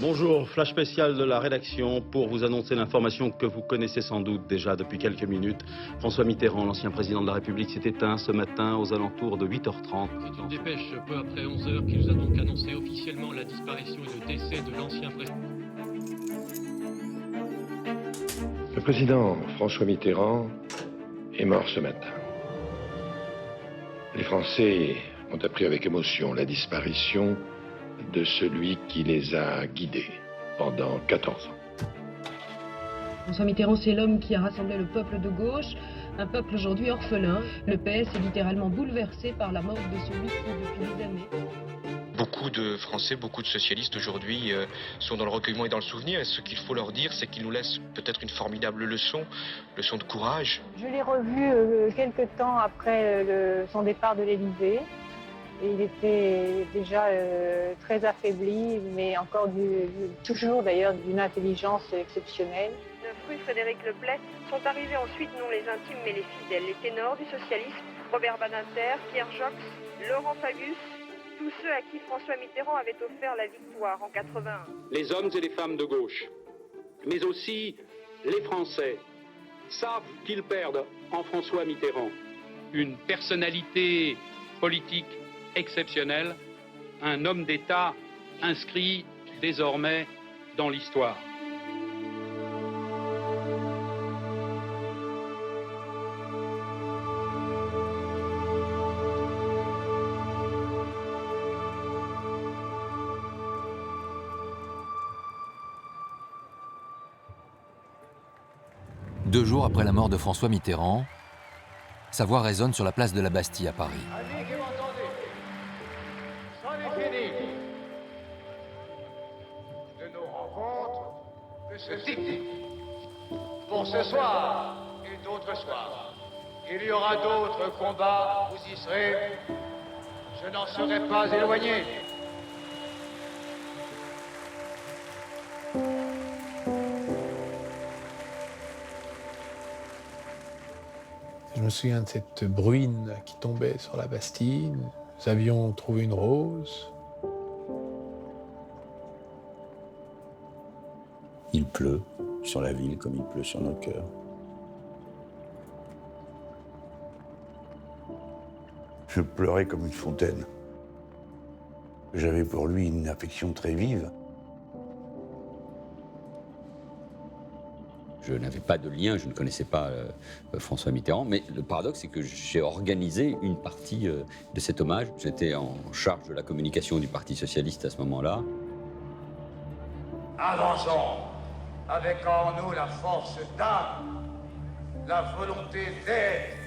Bonjour, flash spécial de la rédaction pour vous annoncer l'information que vous connaissez sans doute déjà depuis quelques minutes. François Mitterrand, l'ancien président de la République, s'est éteint ce matin aux alentours de 8h30. C'est une dépêche peu après 11h qui nous a donc annoncé officiellement la disparition et le décès de l'ancien président. Le président François Mitterrand est mort ce matin. Les Français ont appris avec émotion la disparition de celui qui les a guidés pendant 14 ans. François Mitterrand, c'est l'homme qui a rassemblé le peuple de gauche, un peuple aujourd'hui orphelin. Le PS est littéralement bouleversé par la mort de celui qui, depuis des années... Beaucoup de Français, beaucoup de socialistes aujourd'hui sont dans le recueillement et dans le souvenir. Et ce qu'il faut leur dire, c'est qu'ils nous laissent peut-être une formidable leçon de courage. Je l'ai revu quelques temps après son départ de l'Élysée. Et il était déjà très affaibli, mais encore toujours d'ailleurs d'une intelligence exceptionnelle. Rue Frédéric Leclerc sont arrivés ensuite non les intimes mais les fidèles, les ténors du socialisme, Robert Badinter, Pierre Jox, Laurent Fabius, tous ceux à qui François Mitterrand avait offert la victoire en 81. Les hommes et les femmes de gauche, mais aussi les Français, savent qu'ils perdent en François Mitterrand. Une personnalité politique exceptionnelle, un homme d'État inscrit désormais dans l'histoire. Deux jours après la mort de François Mitterrand, sa voix résonne sur la place de la Bastille à Paris. Amis qui m'entendez, c'en est fini de nos rencontres de ce type. Pour ce soir et d'autres soirs, il y aura d'autres combats, vous y serez, je n'en serai pas éloigné. Je me souviens de cette bruine qui tombait sur la Bastille. Nous avions trouvé une rose. Il pleut sur la ville comme il pleut sur nos cœurs. Je pleurais comme une fontaine. J'avais pour lui une affection très vive. Je n'avais pas de lien, je ne connaissais pas François Mitterrand, mais le paradoxe, c'est que j'ai organisé une partie de cet hommage. J'étais en charge de la communication du Parti socialiste à ce moment-là. Avançons, avec en nous la force d'âme, la volonté d'être,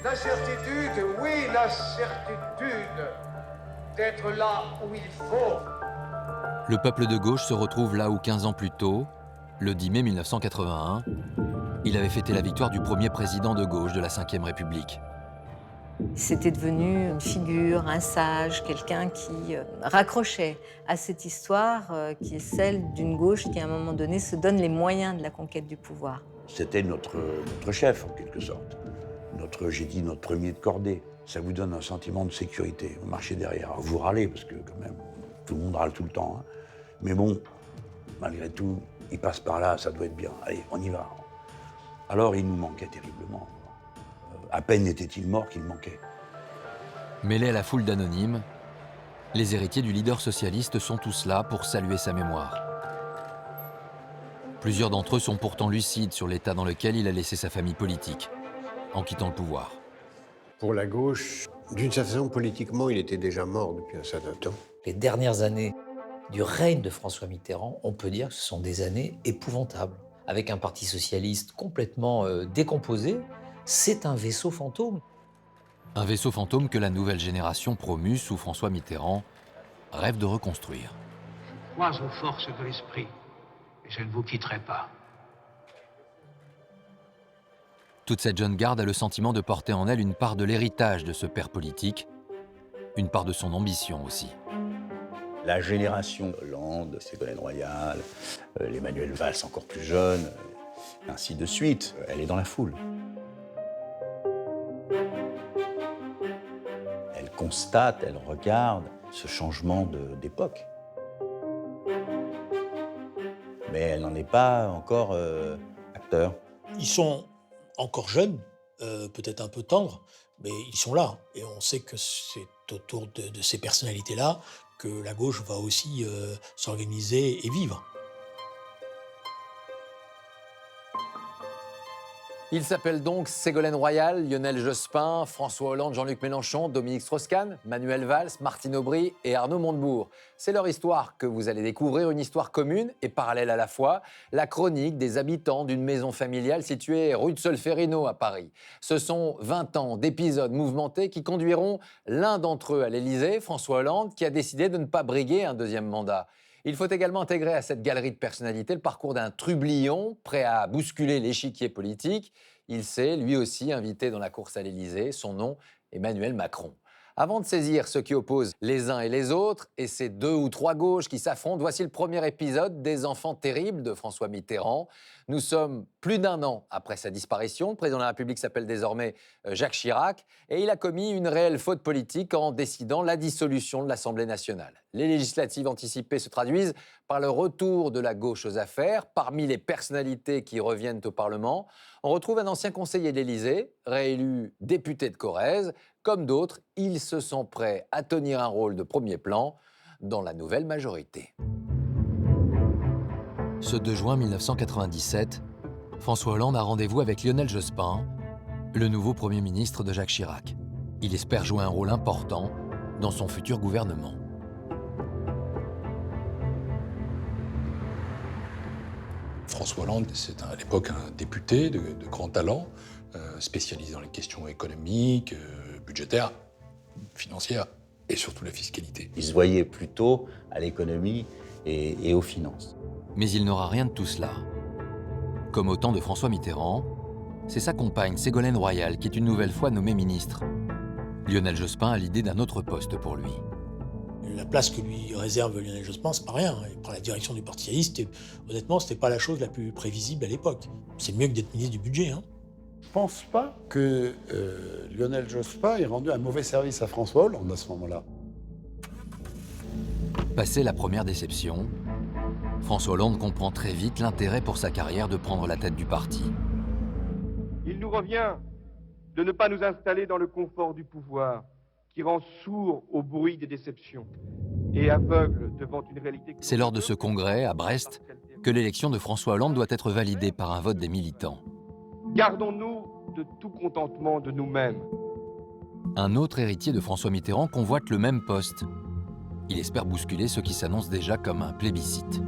la certitude, oui, la certitude d'être là où il faut. Le peuple de gauche se retrouve là où 15 ans plus tôt, le 10 mai 1981, il avait fêté la victoire du premier président de gauche de la Ve République. C'était devenu une figure, un sage, quelqu'un qui raccrochait à cette histoire qui est celle d'une gauche qui, à un moment donné, se donne les moyens de la conquête du pouvoir. C'était notre chef, en quelque sorte. Notre premier de cordée. Ça vous donne un sentiment de sécurité. Vous marchez derrière. Vous râlez, parce que quand même, tout le monde râle tout le temps. Hein. Mais bon, malgré tout, il passe par là, ça doit être bien. Allez, on y va. Alors, il nous manquait terriblement. À peine était-il mort qu'il manquait. Mêlés à la foule d'anonymes, les héritiers du leader socialiste sont tous là pour saluer sa mémoire. Plusieurs d'entre eux sont pourtant lucides sur l'état dans lequel il a laissé sa famille politique, en quittant le pouvoir. Pour la gauche, d'une certaine façon, politiquement, il était déjà mort depuis un certain temps. Les dernières années du règne de François Mitterrand, on peut dire que ce sont des années épouvantables. Avec un parti socialiste complètement décomposé, c'est un vaisseau fantôme. Un vaisseau fantôme que la nouvelle génération promue sous François Mitterrand rêve de reconstruire. Je crois aux forces de l'esprit et je ne vous quitterai pas. Toute cette jeune garde a le sentiment de porter en elle une part de l'héritage de ce père politique, une part de son ambition aussi. La génération Hollande, Ségolène Royal, les Manuel Valls encore plus jeunes, ainsi de suite, elle est dans la foule. Elle constate, elle regarde ce changement d'époque. mais elle n'en est pas encore acteur. Ils sont encore jeunes, peut-être un peu tendres, mais ils sont là. Et on sait que c'est autour de ces personnalités-là que la gauche va aussi s'organiser et vivre. Ils s'appellent donc Ségolène Royal, Lionel Jospin, François Hollande, Jean-Luc Mélenchon, Dominique Strauss-Kahn, Manuel Valls, Martine Aubry et Arnaud Montebourg. C'est leur histoire que vous allez découvrir, une histoire commune et parallèle à la fois, la chronique des habitants d'une maison familiale située rue de Solferino à Paris. Ce sont 20 ans d'épisodes mouvementés qui conduiront l'un d'entre eux à l'Élysée, François Hollande, qui a décidé de ne pas briguer un deuxième mandat. Il faut également intégrer à cette galerie de personnalités le parcours d'un trublion prêt à bousculer l'échiquier politique. Il s'est, lui aussi, invité dans la course à l'Élysée. Son nom, Emmanuel Macron. Avant de saisir ce qui oppose les uns et les autres, et ces 2 ou 3 gauches qui s'affrontent, voici le premier épisode des Enfants terribles de François Mitterrand. Nous sommes plus d'1 an après sa disparition. Le président de la République s'appelle désormais Jacques Chirac, et il a commis une réelle faute politique en décidant la dissolution de l'Assemblée nationale. Les législatives anticipées se traduisent par le retour de la gauche aux affaires. Parmi les personnalités qui reviennent au Parlement, on retrouve un ancien conseiller de l'Élysée, réélu député de Corrèze. Comme d'autres, ils se sont prêts à tenir un rôle de premier plan dans la nouvelle majorité. Ce 2 juin 1997, François Hollande a rendez-vous avec Lionel Jospin, le nouveau Premier ministre de Jacques Chirac. Il espère jouer un rôle important dans son futur gouvernement. François Hollande, c'est à l'époque un député de grand talent, spécialisé dans les questions économiques, budgétaires, financières et surtout la fiscalité. Il se voyait plutôt à l'économie et aux finances. Mais il n'aura rien de tout cela. Comme au temps de François Mitterrand, c'est sa compagne Ségolène Royal qui est une nouvelle fois nommée ministre. Lionel Jospin a l'idée d'un autre poste pour lui. La place que lui réserve Lionel Jospin, c'est pas rien. Il prend la direction du Parti socialiste et honnêtement, c'était pas la chose la plus prévisible à l'époque. C'est mieux que d'être ministre du budget. Je pense pas que Lionel Jospin ait rendu un mauvais service à François Hollande à ce moment-là. Passé la première déception, François Hollande comprend très vite l'intérêt pour sa carrière de prendre la tête du parti. Il nous revient de ne pas nous installer dans le confort du pouvoir qui rend sourd au bruit des déceptions et aveugle devant une réalité... C'est lors de ce congrès, à Brest, que l'élection de François Hollande doit être validée par un vote des militants. Gardons-nous de tout contentement de nous-mêmes. Un autre héritier de François Mitterrand convoite le même poste. Il espère bousculer ce qui s'annonce déjà comme un plébiscite.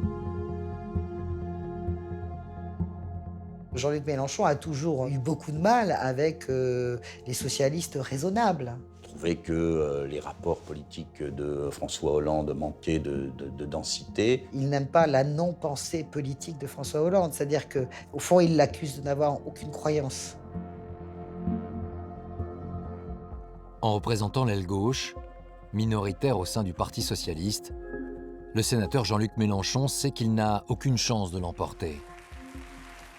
Jean-Luc Mélenchon a toujours eu beaucoup de mal avec les socialistes raisonnables. Je trouvais que les rapports politiques de François Hollande manquaient de densité. Il n'aime pas la non-pensée politique de François Hollande, c'est-à-dire qu'au fond, il l'accuse de n'avoir aucune croyance. En représentant l'aile gauche, minoritaire au sein du Parti socialiste, le sénateur Jean-Luc Mélenchon sait qu'il n'a aucune chance de l'emporter.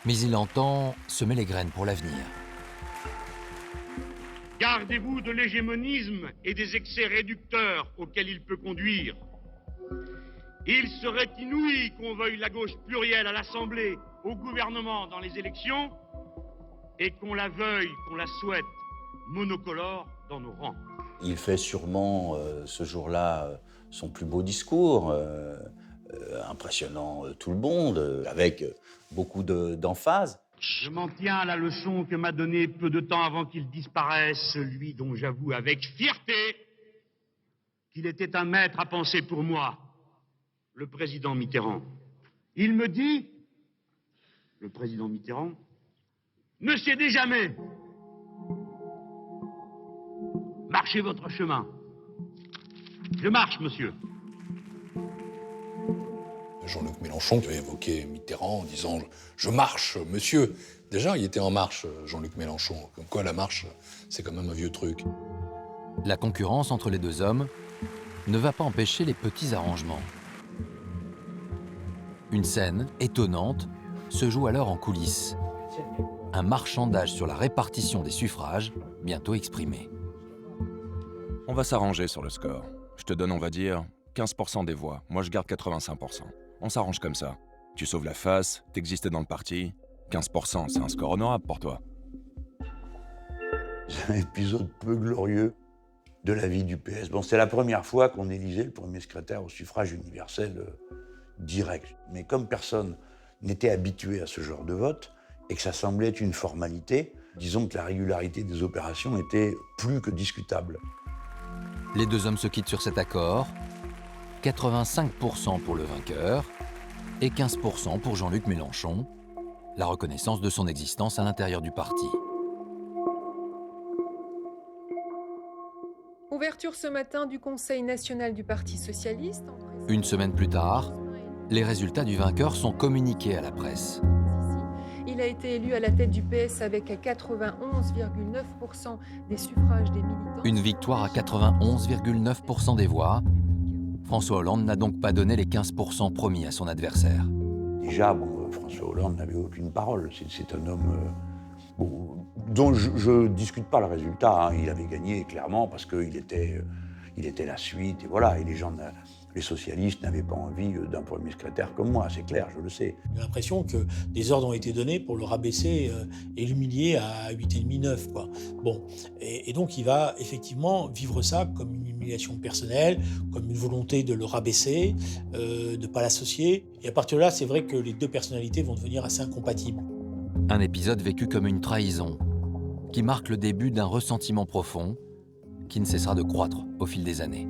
Mais il entend semer les graines pour l'avenir. Gardez-vous de l'hégémonisme et des excès réducteurs auxquels il peut conduire. Il serait inouï qu'on veuille la gauche plurielle à l'Assemblée, au gouvernement dans les élections, et qu'on la veuille, qu'on la souhaite, monocolore dans nos rangs. Il fait sûrement ce jour-là son plus beau discours, impressionnant tout le monde, avec beaucoup d'emphase. Je m'en tiens à la leçon que m'a donnée peu de temps avant qu'il disparaisse celui dont j'avoue avec fierté qu'il était un maître à penser pour moi, le président Mitterrand. Il me dit, le président Mitterrand, ne cédez jamais. Marchez votre chemin. Je marche, monsieur. Jean-Luc Mélenchon avait évoqué Mitterrand en disant « Je marche, monsieur ». Déjà, il était en marche, Jean-Luc Mélenchon. Comme quoi, la marche, c'est quand même un vieux truc. La concurrence entre les deux hommes ne va pas empêcher les petits arrangements. Une scène étonnante se joue alors en coulisses. Un marchandage sur la répartition des suffrages, bientôt exprimé. On va s'arranger sur le score. Je te donne, on va dire, 15% des voix. Moi, je garde 85%. On s'arrange comme ça. Tu sauves la face, t'existais dans le parti. 15%, c'est un score honorable pour toi. C'est un épisode peu glorieux de la vie du PS. Bon, c'est la première fois qu'on élisait le premier secrétaire au suffrage universel direct. Mais comme personne n'était habitué à ce genre de vote, et que ça semblait être une formalité, disons que la régularité des opérations était plus que discutable. Les deux hommes se quittent sur cet accord. 85% pour le vainqueur et 15% pour Jean-Luc Mélenchon, la reconnaissance de son existence à l'intérieur du parti. Ouverture ce matin du Conseil national du Parti socialiste. Une semaine plus tard, les résultats du vainqueur sont communiqués à la presse. Il a été élu à la tête du PS avec 91,9% des suffrages des militants. Une victoire à 91,9% des voix. François Hollande n'a donc pas donné les 15% promis à son adversaire. Déjà, François Hollande n'avait aucune parole. C'est un homme dont je ne discute pas le résultat. Hein. Il avait gagné clairement parce qu'il était la suite. Et voilà. Et les socialistes n'avaient pas envie d'un premier secrétaire comme moi, c'est clair, je le sais. J'ai l'impression que des ordres ont été donnés pour le rabaisser et l'humilier à 8,5-9, quoi. Bon, et donc il va effectivement vivre ça comme une humiliation personnelle, comme une volonté de le rabaisser, de ne pas l'associer. Et à partir de là, c'est vrai que les deux personnalités vont devenir assez incompatibles. Un épisode vécu comme une trahison, qui marque le début d'un ressentiment profond, qui ne cessera de croître au fil des années.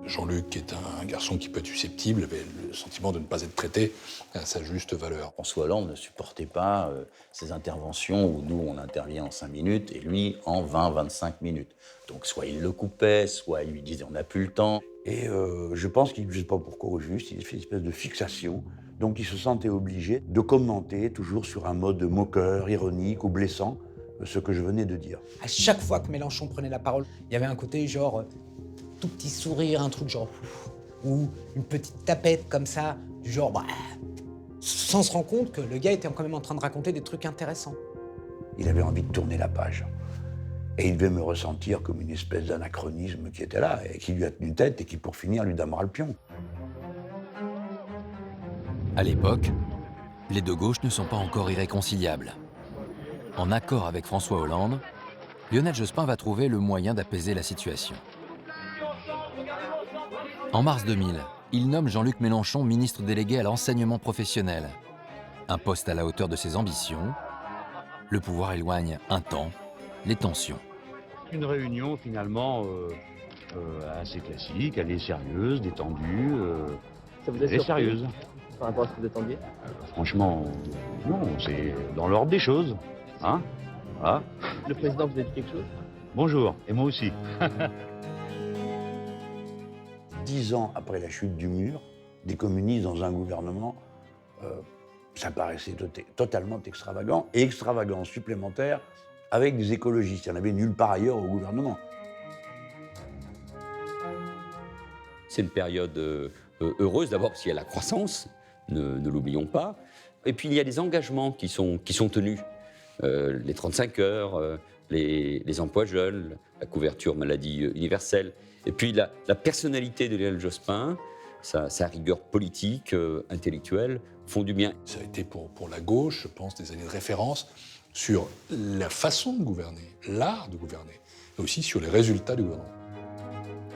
Jean-Luc est un garçon qui peut être susceptible, avait le sentiment de ne pas être traité à sa juste valeur. François Hollande ne supportait pas ces interventions où nous, on intervient en 5 minutes et lui en 20-25 minutes. Donc soit il le coupait, soit il lui disait on n'a plus le temps. Et je pense qu'il, je ne sais pas pourquoi au juste, il fait une espèce de fixation. Donc il se sentait obligé de commenter toujours sur un mode moqueur, ironique ou blessant ce que je venais de dire. À chaque fois que Mélenchon prenait la parole, il y avait un côté genre tout petit sourire, un truc genre ou une petite tapette comme ça, du genre sans se rendre compte que le gars était quand même en train de raconter des trucs intéressants. Il avait envie de tourner la page. Et il devait me ressentir comme une espèce d'anachronisme qui était là, et qui lui a tenu tête, et qui, pour finir, lui damera le pion. À l'époque, les deux gauches ne sont pas encore irréconciliables. En accord avec François Hollande, Lionel Jospin va trouver le moyen d'apaiser la situation. En mars 2000, il nomme Jean-Luc Mélenchon ministre délégué à l'enseignement professionnel. Un poste à la hauteur de ses ambitions. Le pouvoir éloigne un temps les tensions. Une réunion finalement assez classique, elle est sérieuse, détendue. Ça vous a elle est sérieuse. Par rapport à ce que vous attendiez? Franchement, non, c'est dans l'ordre des choses. Hein? Voilà. Le président vous a dit quelque chose? Bonjour, et moi aussi. 10 ans après la chute du mur, des communistes dans un gouvernement, ça paraissait totalement extravagant, et extravagant supplémentaire avec des écologistes. Il n'y en avait nulle part ailleurs au gouvernement. C'est une période heureuse, d'abord parce qu'il y a la croissance, ne l'oublions pas. Et puis il y a des engagements qui sont tenus. Les 35 heures, les emplois jeunes, la couverture maladie universelle. Et puis la personnalité de Lionel Jospin, sa rigueur politique, intellectuelle, font du bien. Ça a été pour la gauche, je pense, des années de référence sur la façon de gouverner, l'art de gouverner, mais aussi sur les résultats du gouvernement.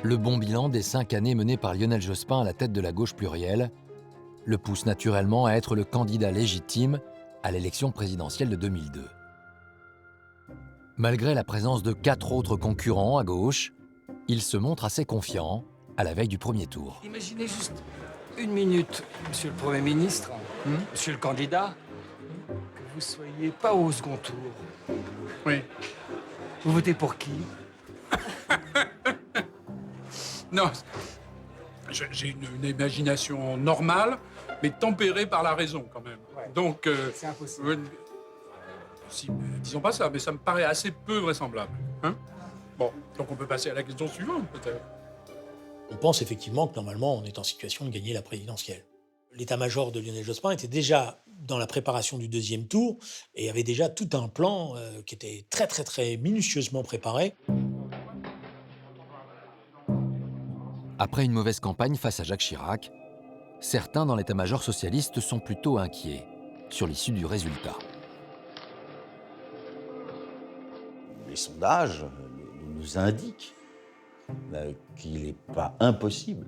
Le bon bilan des 5 années menées par Lionel Jospin à la tête de la gauche plurielle le pousse naturellement à être le candidat légitime à l'élection présidentielle de 2002. Malgré la présence de 4 autres concurrents à gauche, il se montre assez confiant à la veille du premier tour. Imaginez juste une minute, monsieur le Premier ministre, monsieur le candidat, que vous soyez pas au second tour. Oui. Vous votez pour qui? Non, j'ai une imagination normale, mais tempérée par la raison quand même. Ouais. Donc, c'est impossible. Disons pas ça, mais ça me paraît assez peu vraisemblable. Hein? Bon, donc on peut passer à la question suivante, peut-être. On pense effectivement que normalement, on est en situation de gagner la présidentielle. L'état-major de Lionel Jospin était déjà dans la préparation du deuxième tour et avait déjà tout un plan qui était très, très, très minutieusement préparé. Après une mauvaise campagne face à Jacques Chirac, certains dans l'état-major socialiste sont plutôt inquiets sur l'issue du résultat. Les sondages nous indiquent qu'il n'est pas impossible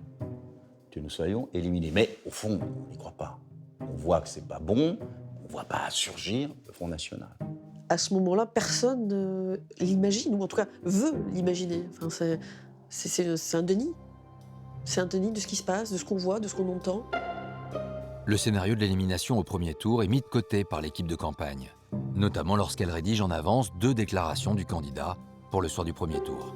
que nous soyons éliminés. Mais au fond, on n'y croit pas. On voit que c'est pas bon, on ne voit pas surgir le Front National. À ce moment-là, personne ne l'imagine, ou en tout cas veut l'imaginer. Enfin, c'est un déni. C'est un déni de ce qui se passe, de ce qu'on voit, de ce qu'on entend. Le scénario de l'élimination au premier tour est mis de côté par l'équipe de campagne, notamment lorsqu'elle rédige en avance 2 déclarations du candidat pour le soir du premier tour.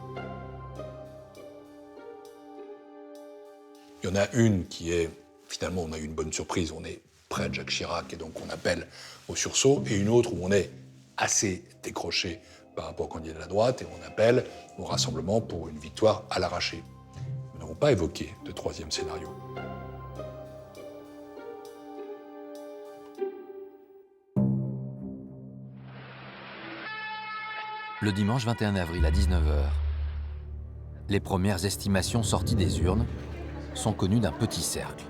Il y en a une qui est, finalement, on a eu une bonne surprise, on est près à Jacques Chirac et donc on appelle au sursaut, et une autre où on est assez décroché par rapport au candidat de la droite et on appelle au rassemblement pour une victoire à l'arraché. Nous n'avons pas évoqué de 3e scénario. Le dimanche 21 avril à 19h, les premières estimations sorties des urnes sont connues d'un petit cercle.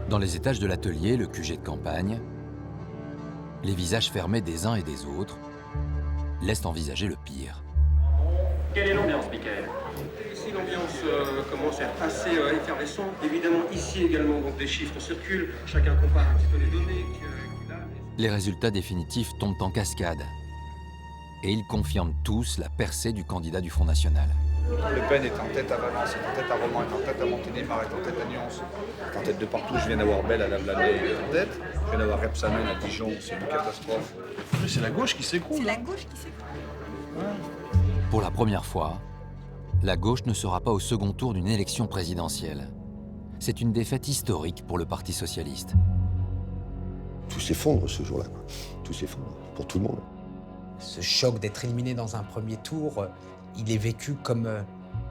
Dans les étages de l'atelier, le QG de campagne, les visages fermés des uns et des autres laissent envisager le pire. Quelle est l'ambiance, Michael? Ici, l'ambiance commence à être assez effervescente. Évidemment, ici également, donc, des chiffres circulent. Chacun compare un petit peu les données qu'il a. Les résultats définitifs tombent en cascade. Et ils confirment tous la percée du candidat du Front National. Le Pen est en tête à Valence, est en tête à Romans, est en tête à Montélimar, est en tête à Nyons, est en tête de partout. Je viens d'avoir Belle à la Blanay en tête. Je viens d'avoir Repsamen à Dijon, c'est une catastrophe. Mais c'est la gauche qui s'écroule. C'est la gauche qui s'écroule. Pour la première fois, la gauche ne sera pas au second tour d'une élection présidentielle. C'est une défaite historique pour le Parti socialiste. Tout s'effondre ce jour-là, quoi. Tout s'effondre, pour tout le monde. Ce choc d'être éliminé dans un premier tour, il est vécu comme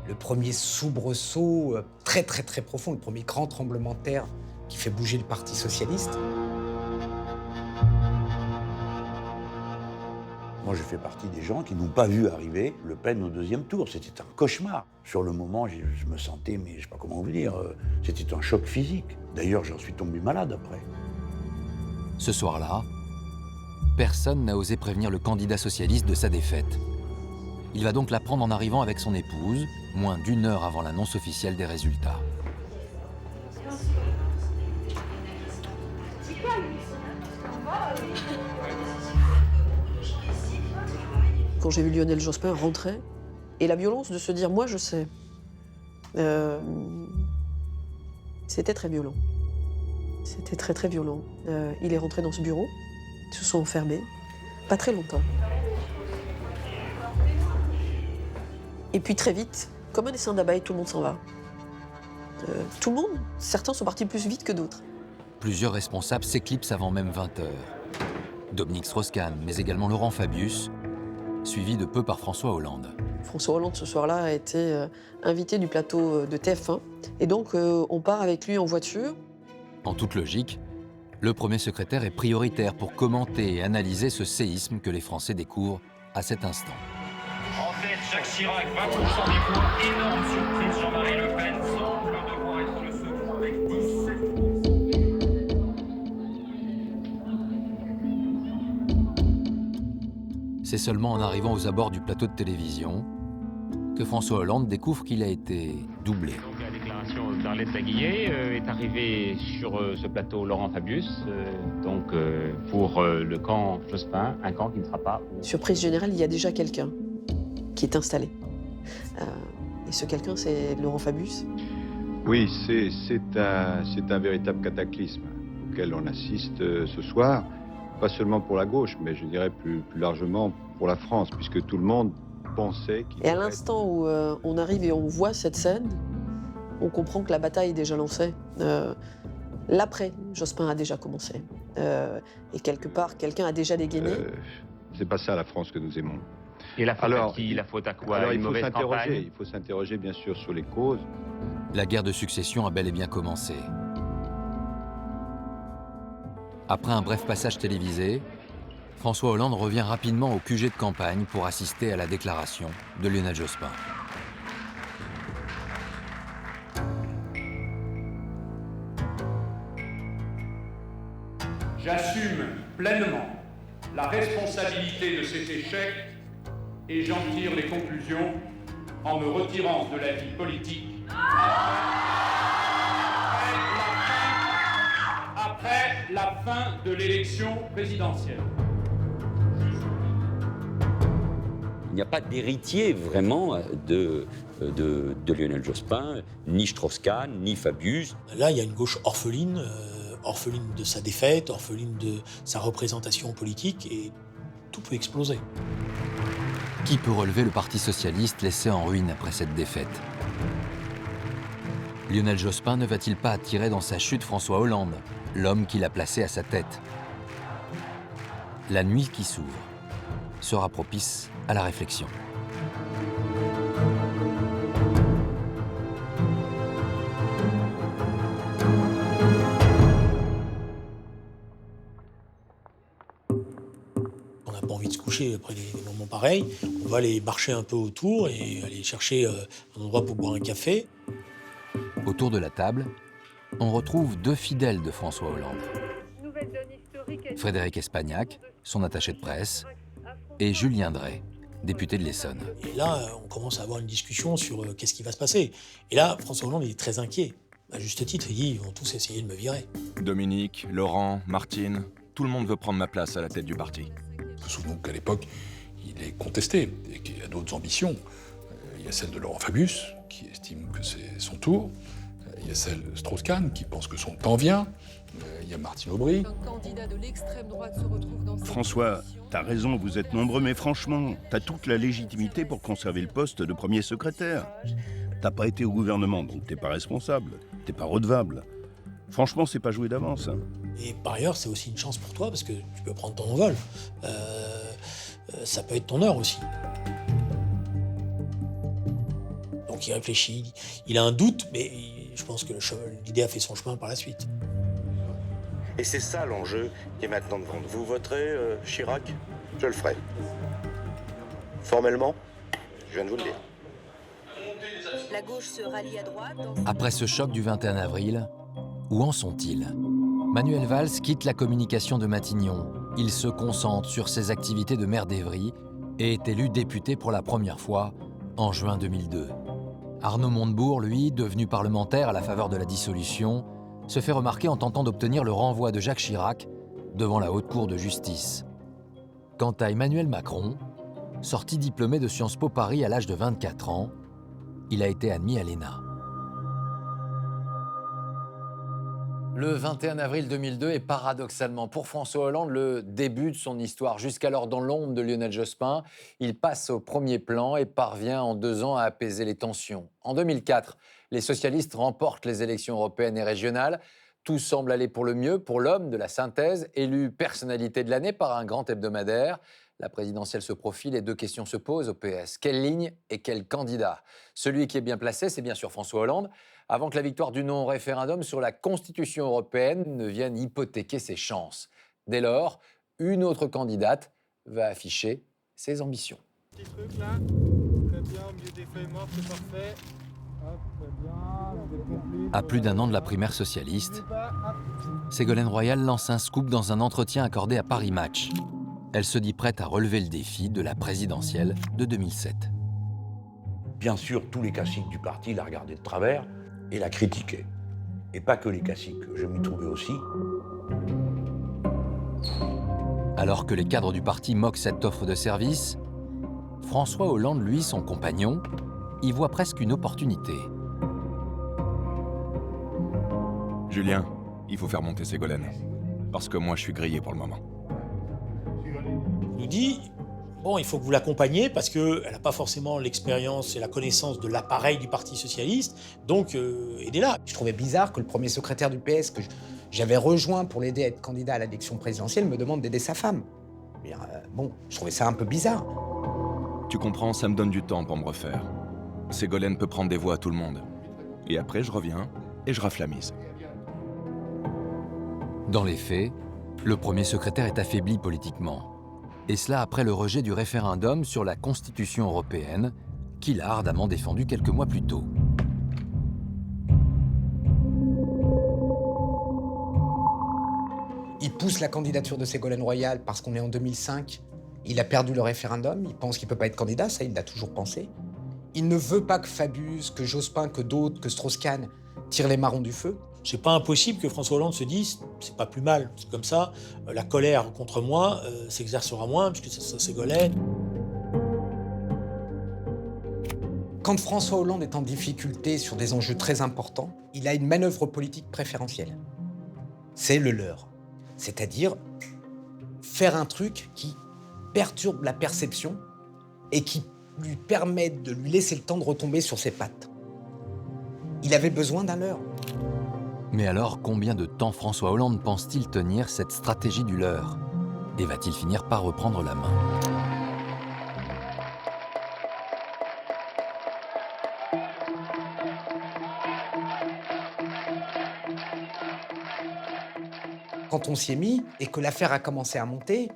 le premier soubresaut très très très profond, le premier grand tremblement de terre qui fait bouger le Parti socialiste. Moi, je fais partie des gens qui n'ont pas vu arriver Le Pen au 2e tour. C'était un cauchemar. Sur le moment, je me sentais, mais je ne sais pas comment vous dire, c'était un choc physique. D'ailleurs, j'en suis tombé malade après. Ce soir-là, personne n'a osé prévenir le candidat socialiste de sa défaite. Il va donc l'apprendre en arrivant avec son épouse, moins d'1 heure avant l'annonce officielle des résultats. Quand j'ai vu Lionel Jospin rentrer, et la violence de se dire « moi je sais », c'était très violent. C'était très très violent. Il est rentré dans ce bureau, ils se sont enfermés, pas très longtemps. Et puis très vite, comme un essaim d'abeilles, tout le monde s'en va. Tout le monde, certains sont partis plus vite que d'autres. Plusieurs responsables s'éclipsent avant même 20h. Dominique Strauss-Kahn, mais également Laurent Fabius, suivi de peu par François Hollande. François Hollande, ce soir-là, a été invité du plateau de TF1. Et donc, on part avec lui en voiture. En toute logique, le premier secrétaire est prioritaire pour commenter et analyser ce séisme que les Français découvrent à cet instant. En tête, Jacques Chirac, 20% des voix. Énorme surprise, Jean-Marie Le Pen semble devoir être le second avec 17%. C'est seulement en arrivant aux abords du plateau de télévision que François Hollande découvre qu'il a été doublé. Donc la déclaration d'Arlette Taguillet est arrivée sur ce plateau Laurent Fabius, pour le camp Jospin, un camp qui ne sera pas... Surprise générale, il y a déjà quelqu'un qui est installé. Et ce quelqu'un, c'est Laurent Fabius. Oui, c'est un véritable cataclysme auquel on assiste ce soir, pas seulement pour la gauche, mais je dirais plus largement pour la France, puisque tout le monde pensait qu'il... Et à l'instant où on arrive et on voit cette scène, on comprend que la bataille est déjà lancée. L'après, Jospin a déjà commencé. Et quelque part, quelqu'un a déjà dégainé. C'est pas ça la France que nous aimons. Et la faute à qui? La faute à quoi? Alors, Une mauvaise campagne? il faut s'interroger bien sûr sur les causes. La guerre de succession a bel et bien commencé. Après un bref passage télévisé, François Hollande revient rapidement au QG de campagne pour assister à la déclaration de Lionel Jospin. J'assume pleinement la responsabilité de cet échec et j'en tire les conclusions en me retirant de la vie politique après la fin de l'élection présidentielle. Il n'y a pas d'héritier vraiment de Lionel Jospin, ni Strauss-Kahn, ni Fabius. Là, il y a une gauche orpheline, orpheline de sa défaite, orpheline de sa représentation politique, et tout peut exploser. Qui peut relever le Parti socialiste laissé en ruine après cette défaite? Lionel Jospin ne va-t-il pas attirer dans sa chute François Hollande, l'homme qu'il a placé à sa tête? La nuit qui s'ouvre sera propice à la réflexion. On n'a pas envie de se coucher après des moments pareils. On va aller marcher un peu autour et aller chercher un endroit pour boire un café. Autour de la table, on retrouve deux fidèles de François Hollande. Frédéric Espagnac, son attaché de presse, et Julien Drey, député de l'Essonne. Et là, on commence à avoir une discussion sur qu'est-ce qui va se passer. Et là, François Hollande est très inquiet. À juste titre, il dit, ils vont tous essayer de me virer. Dominique, Laurent, Martine, tout le monde veut prendre ma place à la tête du parti. Souvenons qu'à l'époque, il est contesté et qu'il y a d'autres ambitions. Il y a celle de Laurent Fabius, qui estime que c'est son tour. Il y a celle de Strauss-Kahn, qui pense que son temps vient. Il y a Martine Aubry. Un candidat de l'extrême droite se retrouve dans cette François, t'as raison, vous êtes nombreux, mais franchement, t'as toute la légitimité pour conserver le poste de premier secrétaire. T'as pas été au gouvernement, donc t'es pas responsable, t'es pas redevable. Franchement, c'est pas joué d'avance. Hein. Et par ailleurs, c'est aussi une chance pour toi, parce que tu peux prendre ton envol. Ça peut être ton heure aussi. Donc il réfléchit, il a un doute, mais je pense que l'idée a fait son chemin par la suite. Et c'est ça l'enjeu qui est maintenant devant nous. Vous voterez Chirac? Je le ferai. Formellement, je viens de vous le dire. La gauche se rallie à droite. Après ce choc du 21 avril, où en sont-ils? Manuel Valls quitte la communication de Matignon. Il se concentre sur ses activités de maire d'Évry et est élu député pour la première fois en juin 2002. Arnaud Montebourg, lui, devenu parlementaire à la faveur de la dissolution, se fait remarquer en tentant d'obtenir le renvoi de Jacques Chirac devant la Haute Cour de justice. Quant à Emmanuel Macron, sorti diplômé de Sciences Po Paris à l'âge de 24 ans, il a été admis à l'ENA. Le 21 avril 2002 est paradoxalement pour François Hollande le début de son histoire. Jusqu'alors dans l'ombre de Lionel Jospin, il passe au premier plan et parvient en 2 ans à apaiser les tensions. En 2004, les socialistes remportent les élections européennes et régionales. Tout semble aller pour le mieux pour l'homme de la synthèse, élu personnalité de l'année par un grand hebdomadaire. La présidentielle se profile et 2 questions se posent au PS. Quelle ligne et quel candidat? Celui qui est bien placé, c'est bien sûr François Hollande, avant que la victoire du non au référendum sur la Constitution européenne ne vienne hypothéquer ses chances. Dès lors, une autre candidate va afficher ses ambitions. Petit truc là, très bien, au milieu des feuilles mortes, c'est parfait. Hop, très bien, vous êtes complet. À plus d'1 an de la primaire socialiste, Ségolène Royal lance un scoop dans un entretien accordé à Paris Match. Elle se dit prête à relever le défi de la présidentielle de 2007. Bien sûr, tous les classiques du parti la regardaient de travers et la critiquaient. Et pas que les classiques, je m'y trouvais aussi. Alors que les cadres du parti moquent cette offre de service, François Hollande, lui, son compagnon, y voit presque une opportunité. Julien, il faut faire monter Ségolène. Parce que moi, je suis grillé pour le moment. Il nous dit, bon, il faut que vous l'accompagniez parce qu'elle n'a pas forcément l'expérience et la connaissance de l'appareil du Parti socialiste, donc aidez-la. Je trouvais bizarre que le premier secrétaire du PS que j'avais rejoint pour l'aider à être candidat à l'élection présidentielle me demande d'aider sa femme. Bon, je trouvais ça un peu bizarre. Tu comprends, ça me donne du temps pour me refaire. Ségolène peut prendre des voix à tout le monde. Et après, je reviens et je rafle la mise. Dans les faits, le premier secrétaire est affaibli politiquement. Et cela après le rejet du référendum sur la Constitution européenne, qu'il a ardemment défendu quelques mois plus tôt. Il pousse la candidature de Ségolène Royal parce qu'on est en 2005. Il a perdu le référendum, il pense qu'il ne peut pas être candidat, ça il l'a toujours pensé. Il ne veut pas que Fabius, que Jospin, que d'autres, que Strauss-Kahn tirent les marrons du feu. C'est pas impossible que François Hollande se dise c'est pas plus mal, c'est comme ça, la colère contre moi s'exercera moins puisque c'est Ségolène. Quand François Hollande est en difficulté sur des enjeux très importants, il a une manœuvre politique préférentielle. C'est le leurre. C'est-à-dire faire un truc qui perturbe la perception et qui lui permet de lui laisser le temps de retomber sur ses pattes. Il avait besoin d'un leurre. Mais alors, combien de temps François Hollande pense-t-il tenir cette stratégie du leurre? Et va-t-il finir par reprendre la main? Quand on s'y est mis et que l'affaire a commencé à monter,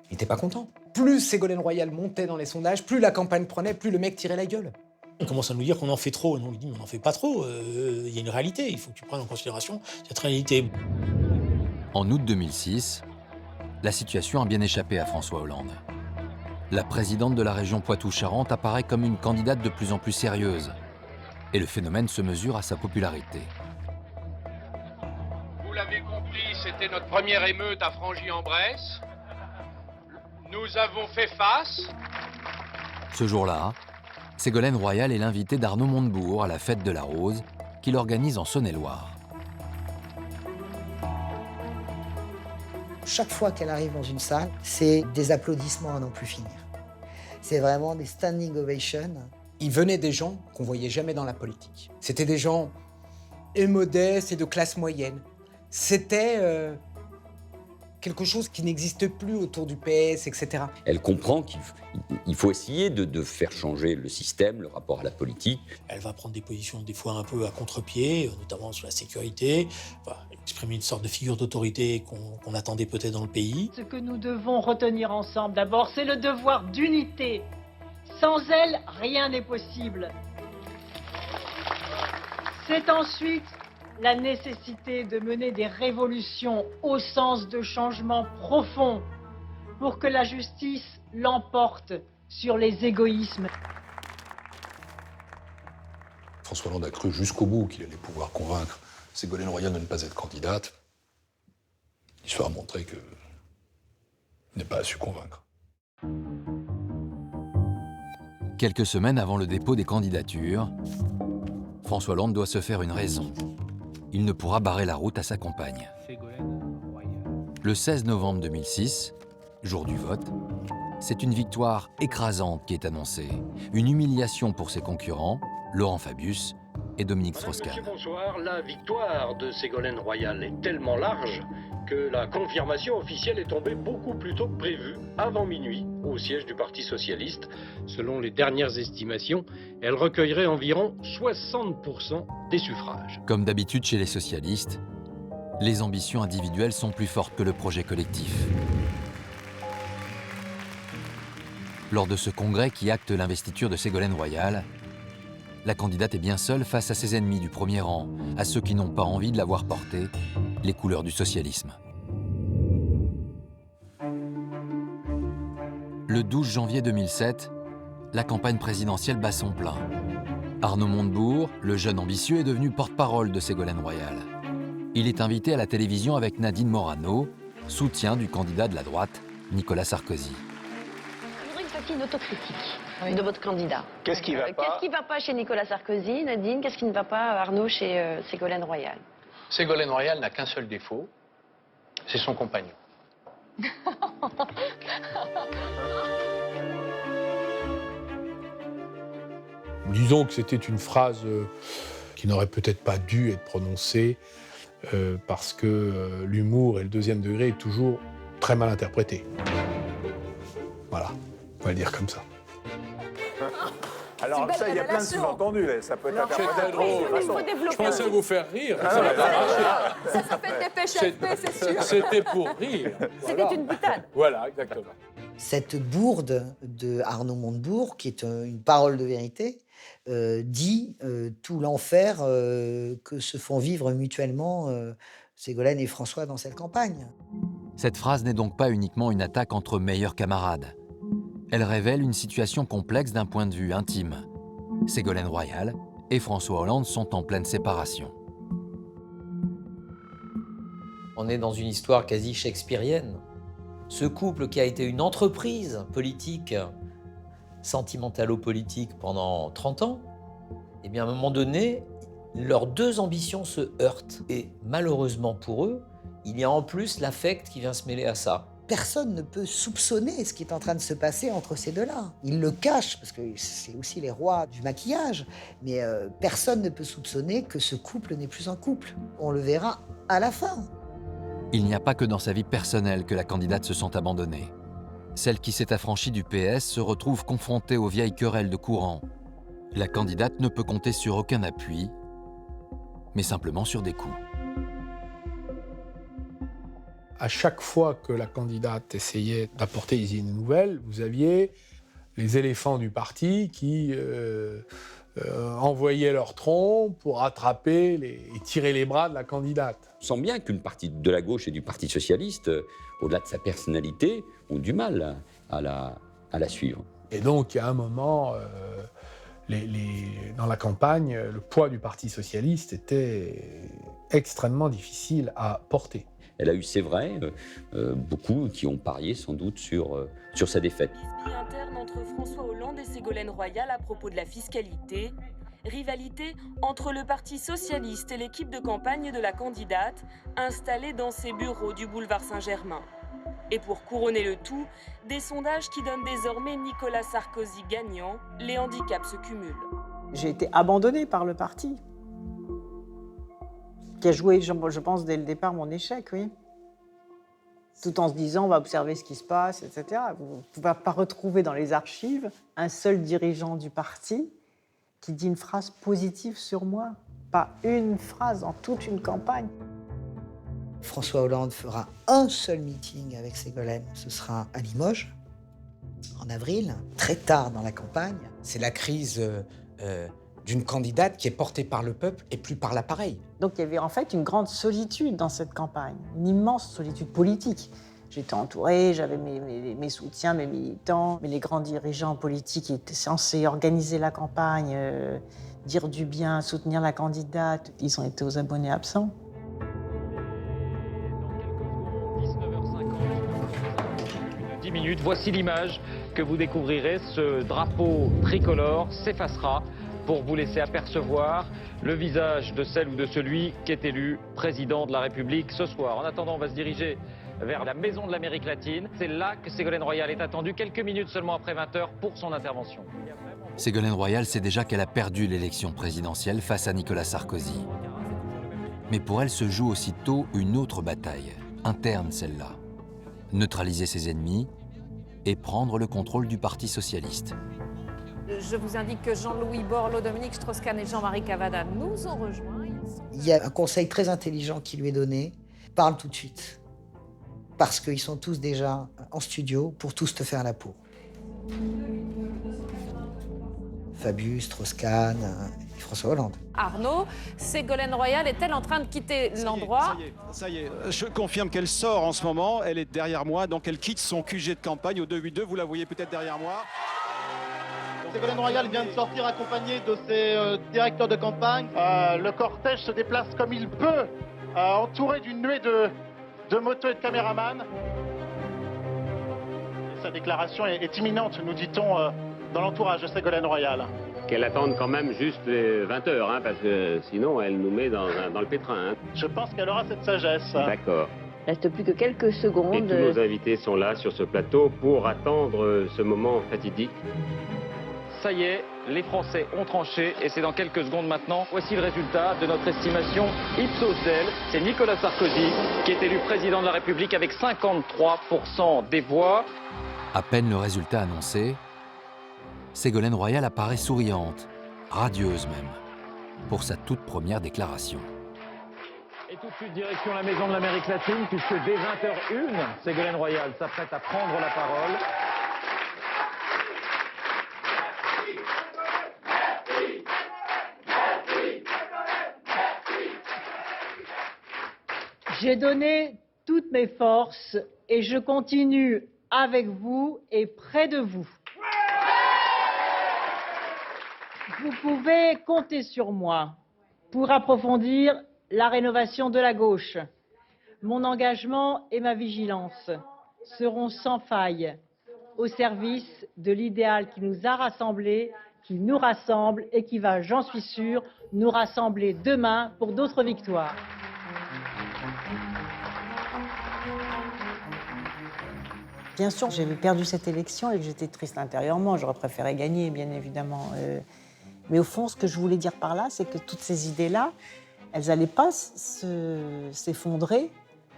il n'était pas content. Plus Ségolène Royal montait dans les sondages, plus la campagne prenait, plus le mec tirait la gueule. On commence à nous dire qu'on en fait trop. Et on lui dit mais on n'en fait pas trop, il y a une réalité, il faut que tu prennes en considération cette réalité. En août 2006, la situation a bien échappé à François Hollande. La présidente de la région Poitou-Charentes apparaît comme une candidate de plus en plus sérieuse. Et le phénomène se mesure à sa popularité. Vous l'avez compris, c'était notre première émeute à Frangy-en-Bresse. Nous avons fait face. Ce jour-là, Ségolène Royal est l'invitée d'Arnaud Montebourg à la fête de la Rose, qu'il organise en Saône-et-Loire. Chaque fois qu'elle arrive dans une salle, c'est des applaudissements à n'en plus finir. C'est vraiment des standing ovations. Il venait des gens qu'on voyait jamais dans la politique. C'était des gens modestes et de classe moyenne. C'était quelque chose qui n'existe plus autour du PS, etc. Elle comprend qu'il faut essayer de faire changer le système, le rapport à la politique. Elle va prendre des positions des fois un peu à contre-pied, notamment sur la sécurité, exprimer une sorte de figure d'autorité qu'on attendait peut-être dans le pays. Ce que nous devons retenir ensemble, d'abord, c'est le devoir d'unité. Sans elle, rien n'est possible. C'est ensuite la nécessité de mener des révolutions au sens de changements profonds pour que la justice l'emporte sur les égoïsmes. François Hollande a cru jusqu'au bout qu'il allait pouvoir convaincre Ségolène Royal de ne pas être candidate. L'histoire a montré qu'il n'a pas su convaincre. Quelques semaines avant le dépôt des candidatures, François Hollande doit se faire une raison. Il ne pourra barrer la route à sa compagne. Le 16 novembre 2006, jour du vote, c'est une victoire écrasante qui est annoncée. Une humiliation pour ses concurrents, Laurent Fabius et Dominique Strauss-Kahn. Monsieur, bonsoir. La victoire de Ségolène Royal est tellement large que la confirmation officielle est tombée beaucoup plus tôt que prévu, avant minuit, au siège du Parti socialiste. Selon les dernières estimations, elle recueillerait environ 60% des suffrages. Comme d'habitude chez les socialistes, les ambitions individuelles sont plus fortes que le projet collectif. Lors de ce congrès qui acte l'investiture de Ségolène Royal, la candidate est bien seule face à ses ennemis du premier rang, à ceux qui n'ont pas envie de la voir porter les couleurs du socialisme. Le 12 janvier 2007, la campagne présidentielle bat son plein. Arnaud Montebourg, le jeune ambitieux, est devenu porte-parole de Ségolène Royal. Il est invité à la télévision avec Nadine Morano, soutien du candidat de la droite, Nicolas Sarkozy. Je voudrais que vous fassiez une autocritique de votre candidat. Qu'est-ce qui va pas Qu'est-ce qui ne va pas chez Nicolas Sarkozy, Nadine? Qu'est-ce qui ne va pas, Arnaud, chez Ségolène Royal? Ségolène Royal n'a qu'un seul défaut, c'est son compagnon. Disons que c'était une phrase qui n'aurait peut-être pas dû être prononcée parce que l'humour et le deuxième degré est toujours très mal interprété. Voilà, on va le dire comme ça. Alors ça, il y a plein de sous-entendus, là. Ça peut être interprété. C'était drôle. Je pensais vous faire rire. Ça fait des pêches à paix, c'est sûr. C'était pour rire. C'était une boutade. Voilà, exactement. Cette bourde de Arnaud Montebourg, qui est une parole de vérité, dit tout l'enfer que se font vivre mutuellement Ségolène et François dans cette campagne. Cette phrase n'est donc pas uniquement une attaque entre meilleurs camarades. Elle révèle une situation complexe d'un point de vue intime. Ségolène Royal et François Hollande sont en pleine séparation. On est dans une histoire quasi shakespearienne. Ce couple qui a été une entreprise politique, sentimentalo-politique pendant 30 ans, eh bien à un moment donné, leurs deux ambitions se heurtent. Et malheureusement pour eux, il y a en plus l'affect qui vient se mêler à ça. Personne ne peut soupçonner ce qui est en train de se passer entre ces deux-là. Ils le cachent, parce que c'est aussi les rois du maquillage, mais personne ne peut soupçonner que ce couple n'est plus un couple. On le verra à la fin. Il n'y a pas que dans sa vie personnelle que la candidate se sent abandonnée. Celle qui s'est affranchie du PS se retrouve confrontée aux vieilles querelles de courant. La candidate ne peut compter sur aucun appui, mais simplement sur des coups. À chaque fois que la candidate essayait d'apporter des idées nouvelles, vous aviez les éléphants du parti qui envoyaient leur tronc pour attraper et tirer les bras de la candidate. On sent bien qu'une partie de la gauche et du Parti socialiste, au-delà de sa personnalité, ont du mal à la suivre. Et donc, il y a un moment, dans la campagne, le poids du Parti socialiste était extrêmement difficile à porter. Elle a eu, c'est vrai, beaucoup qui ont parié sans doute sur sa défaite. Bisbille interne entre François Hollande et Ségolène Royal à propos de la fiscalité. Rivalité entre le Parti socialiste et l'équipe de campagne de la candidate, installée dans ses bureaux du boulevard Saint-Germain. Et pour couronner le tout, des sondages qui donnent désormais Nicolas Sarkozy gagnant, les handicaps se cumulent. J'ai été abandonnée par le parti, qui a joué, je pense, dès le départ, mon échec, oui. Tout en se disant, on va observer ce qui se passe, etc. Vous ne pouvez pas retrouver dans les archives un seul dirigeant du parti qui dit une phrase positive sur moi. Pas une phrase dans toute une campagne. François Hollande fera un seul meeting avec Ségolène, ce sera à Limoges, en avril, très tard dans la campagne. C'est la crise d'une candidate qui est portée par le peuple et plus par l'appareil. Donc il y avait en fait une grande solitude dans cette campagne, une immense solitude politique. J'étais entourée, j'avais mes soutiens, mes militants, mais les grands dirigeants politiques qui étaient censés organiser la campagne, dire du bien, soutenir la candidate, ils ont été aux abonnés absents. 10 minutes, voici l'image que vous découvrirez. Ce drapeau tricolore s'effacera pour vous laisser apercevoir le visage de celle ou de celui qui est élu président de la République ce soir. En attendant, on va se diriger vers la Maison de l'Amérique latine. C'est là que Ségolène Royal est attendue, quelques minutes seulement après 20h pour son intervention. Ségolène Royal sait déjà qu'elle a perdu l'élection présidentielle face à Nicolas Sarkozy. Mais pour elle se joue aussitôt une autre bataille, interne celle-là. Neutraliser ses ennemis et prendre le contrôle du Parti socialiste. Je vous indique que Jean-Louis Borloo, Dominique Strauss-Kahn et Jean-Marie Cavada nous ont rejoints. Il y a un conseil très intelligent qui lui est donné, parle tout de suite. Parce qu'ils sont tous déjà en studio pour tous te faire la peau. Fabius, Strauss-Kahn et François Hollande. Arnaud, Ségolène Royal est-elle en train de quitter l'endroit? Ça y est, je confirme qu'elle sort en ce moment, elle est derrière moi, donc elle quitte son QG de campagne au 282, vous la voyez peut-être derrière moi. Ségolène Royal vient de sortir accompagnée de ses directeurs de campagne. Le cortège se déplace comme il peut, entouré d'une nuée de motos et de caméramans. Sa déclaration est imminente, nous dit-on, dans l'entourage de Ségolène Royal. Qu'elle attende quand même juste les 20h, parce que sinon elle nous met dans le pétrin. Je pense qu'elle aura cette sagesse. D'accord. Il reste plus que quelques secondes. Et tous nos invités sont là sur ce plateau pour attendre ce moment fatidique. Ça y est, les Français ont tranché et c'est dans quelques secondes maintenant. Voici le résultat de notre estimation Ipsos-L. C'est Nicolas Sarkozy qui est élu président de la République avec 53% des voix. À peine le résultat annoncé, Ségolène Royal apparaît souriante, radieuse même, pour sa toute première déclaration. Et tout de suite, direction la Maison de l'Amérique latine, puisque dès 20h01, Ségolène Royal s'apprête à prendre la parole. J'ai donné toutes mes forces et je continue avec vous et près de vous. Vous pouvez compter sur moi pour approfondir la rénovation de la gauche. Mon engagement et ma vigilance seront sans faille au service de l'idéal qui nous a rassemblés, qui nous rassemble et qui va, j'en suis sûre, nous rassembler demain pour d'autres victoires. Bien sûr, j'avais perdu cette élection et que j'étais triste intérieurement. J'aurais préféré gagner, bien évidemment. Mais au fond, ce que je voulais dire par là, c'est que toutes ces idées-là, elles n'allaient pas s'effondrer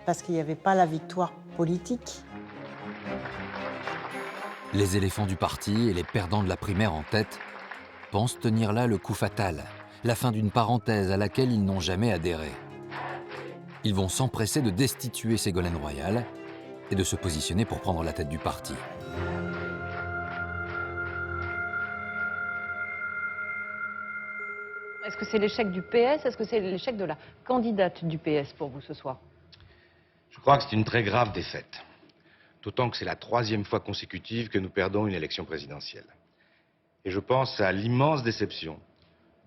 parce qu'il n'y avait pas la victoire politique. Les éléphants du parti et les perdants de la primaire en tête pensent tenir là le coup fatal, la fin d'une parenthèse à laquelle ils n'ont jamais adhéré. Ils vont s'empresser de destituer Ségolène Royal et de se positionner pour prendre la tête du parti. Est-ce que c'est l'échec du PS? Est-ce que c'est l'échec de la candidate du PS pour vous ce soir? Je crois que c'est une très grave défaite. D'autant que c'est la 3e fois consécutive que nous perdons une élection présidentielle. Et je pense à l'immense déception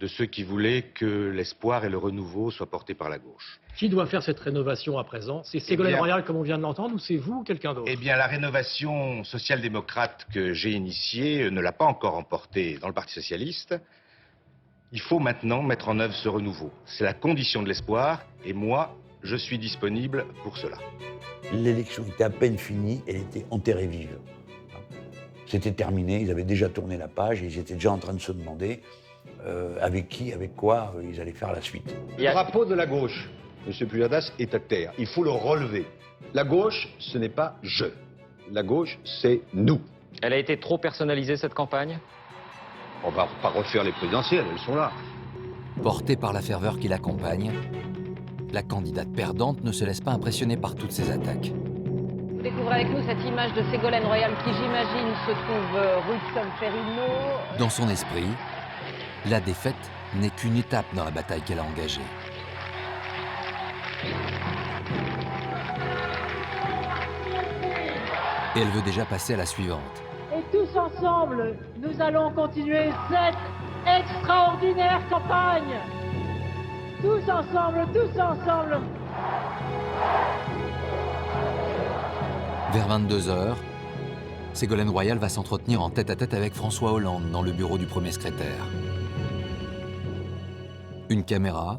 de ceux qui voulaient que l'espoir et le renouveau soient portés par la gauche. Qui doit faire cette rénovation à présent? C'est Ségolène Royal, comme on vient de l'entendre, ou c'est vous ou quelqu'un d'autre? Eh bien, la rénovation social-démocrate que j'ai initiée ne l'a pas encore emportée dans le Parti socialiste. Il faut maintenant mettre en œuvre ce renouveau. C'est la condition de l'espoir, et moi, je suis disponible pour cela. L'élection était à peine finie, elle était enterrée vive. C'était terminé, ils avaient déjà tourné la page et ils étaient déjà en train de se demander avec qui, avec quoi ils allaient faire la suite. Le drapeau de la gauche, M. Pujadas, est à terre. Il faut le relever. La gauche, ce n'est pas je. La gauche, c'est nous. Elle a été trop personnalisée, cette campagne? On va pas refaire les présidentielles, elles sont là. Portée par la ferveur qui l'accompagne, la candidate perdante ne se laisse pas impressionner par toutes ces attaques. Vous découvrez avec nous cette image de Ségolène Royal qui, j'imagine, se trouve rue de Solferino. Dans son esprit, la défaite n'est qu'une étape dans la bataille qu'elle a engagée. Et elle veut déjà passer à la suivante. Et tous ensemble, nous allons continuer cette extraordinaire campagne. Tous ensemble, tous ensemble. Vers 22h, Ségolène Royal va s'entretenir en tête-à-tête avec François Hollande dans le bureau du premier secrétaire. Une caméra,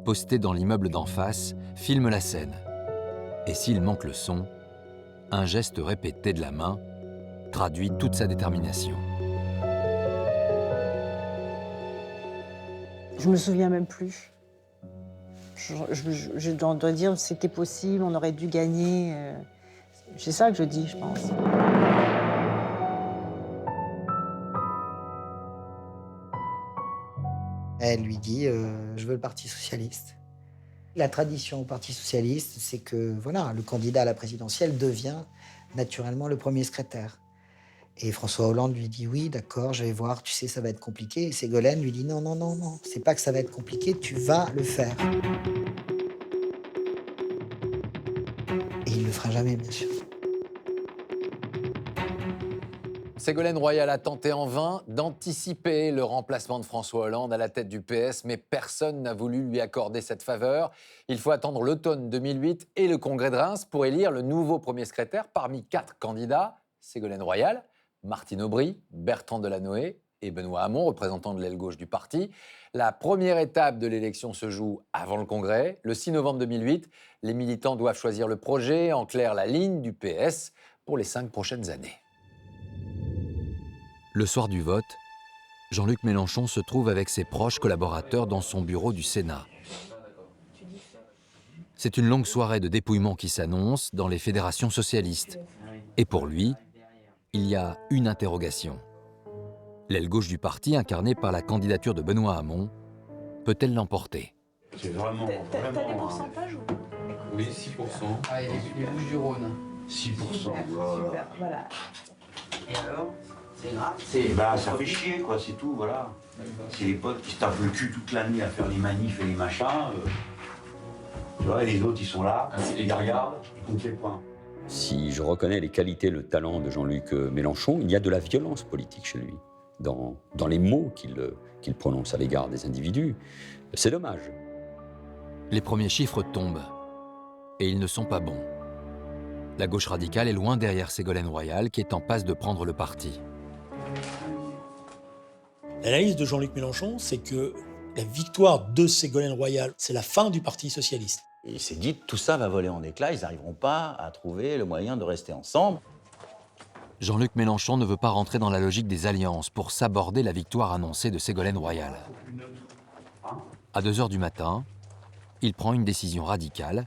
postée dans l'immeuble d'en face, filme la scène. Et s'il manque le son, un geste répété de la main traduit toute sa détermination. Je me souviens même plus. Je dois dire que c'était possible, on aurait dû gagner. C'est ça que je dis, je pense. Elle lui dit je veux le Parti socialiste. La tradition au Parti socialiste, c'est que voilà, le candidat à la présidentielle devient naturellement le premier secrétaire. Et François Hollande lui dit oui, d'accord, je vais voir, tu sais, ça va être compliqué. Et Ségolène lui dit non, non, non, non, c'est pas que ça va être compliqué, tu vas le faire. Et il le fera jamais, bien sûr. Ségolène Royal a tenté en vain d'anticiper le remplacement de François Hollande à la tête du PS, mais personne n'a voulu lui accorder cette faveur. Il faut attendre l'automne 2008 et le congrès de Reims pour élire le nouveau premier secrétaire parmi 4 candidats. Ségolène Royal, Martine Aubry, Bertrand Delanoë et Benoît Hamon, représentants de l'aile gauche du parti. La première étape de l'élection se joue avant le congrès. Le 6 novembre 2008, les militants doivent choisir le projet, en clair la ligne du PS pour les 5 prochaines années. Le soir du vote, Jean-Luc Mélenchon se trouve avec ses proches collaborateurs dans son bureau du Sénat. C'est une longue soirée de dépouillement qui s'annonce dans les fédérations socialistes. Et pour lui, il y a une interrogation. L'aile gauche du parti, incarnée par la candidature de Benoît Hamon, peut-elle l'emporter? C'est vraiment... T'as des pourcentages ou... Oui, 6%. Ah, et les Bouches du Rhône. 6%. Super, voilà. Et alors? C'est grave? Bah, ça fait chier, quoi, c'est tout, voilà. C'est les potes qui se tapent le cul toute la nuit à faire les manifs et les machins. Tu vois, les autres, ils sont là, ils regardent, ils comptent les points. Si je reconnais les qualités, le talent de Jean-Luc Mélenchon, il y a de la violence politique chez lui, dans les mots qu'il prononce à l'égard des individus. C'est dommage. Les premiers chiffres tombent, et ils ne sont pas bons. La gauche radicale est loin derrière Ségolène Royal, qui est en passe de prendre le parti. L'analyse de Jean-Luc Mélenchon, c'est que la victoire de Ségolène Royal, c'est la fin du Parti socialiste. Il s'est dit, tout ça va voler en éclats, ils n'arriveront pas à trouver le moyen de rester ensemble. Jean-Luc Mélenchon ne veut pas rentrer dans la logique des alliances pour s'aborder la victoire annoncée de Ségolène Royal. À 2h du matin, il prend une décision radicale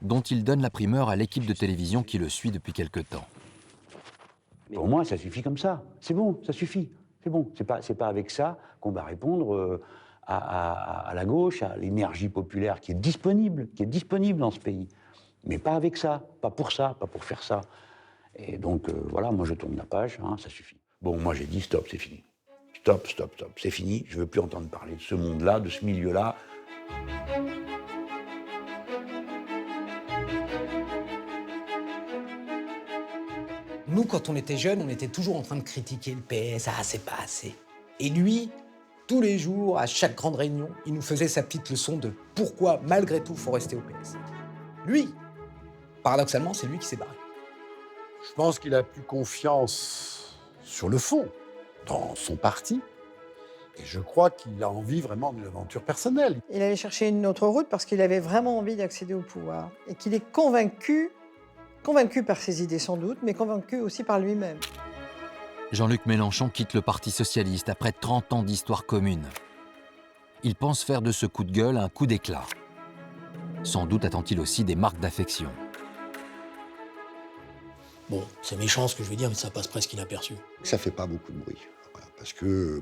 dont il donne la primeur à l'équipe de télévision qui le suit depuis quelque temps. Pour moi, ça suffit comme ça. C'est bon, ça suffit. C'est bon. C'est pas avec ça qu'on va répondre à la gauche, à l'énergie populaire qui est disponible dans ce pays. Mais pas avec ça, pas pour faire ça. Et donc, voilà, moi je tourne la page, hein, ça suffit. Bon, moi j'ai dit stop, c'est fini. Stop, c'est fini. Je veux plus entendre parler de ce monde-là, de ce milieu-là. Nous, quand on était jeunes, on était toujours en train de critiquer le PS. Ah, c'est pas assez. Et lui, tous les jours, à chaque grande réunion, il nous faisait sa petite leçon de pourquoi, malgré tout, il faut rester au PS. Lui, paradoxalement, c'est lui qui s'est barré. Je pense qu'il a plus confiance sur le fond, dans son parti. Et je crois qu'il a envie vraiment d'une aventure personnelle. Il allait chercher une autre route parce qu'il avait vraiment envie d'accéder au pouvoir. Et qu'il est convaincu par ses idées sans doute, mais convaincu aussi par lui-même. Jean-Luc Mélenchon quitte le Parti socialiste après 30 ans d'histoire commune. Il pense faire de ce coup de gueule un coup d'éclat. Sans doute attend-il aussi des marques d'affection. Bon, c'est méchant ce que je vais dire, mais ça passe presque inaperçu. Ça fait pas beaucoup de bruit. Voilà, parce que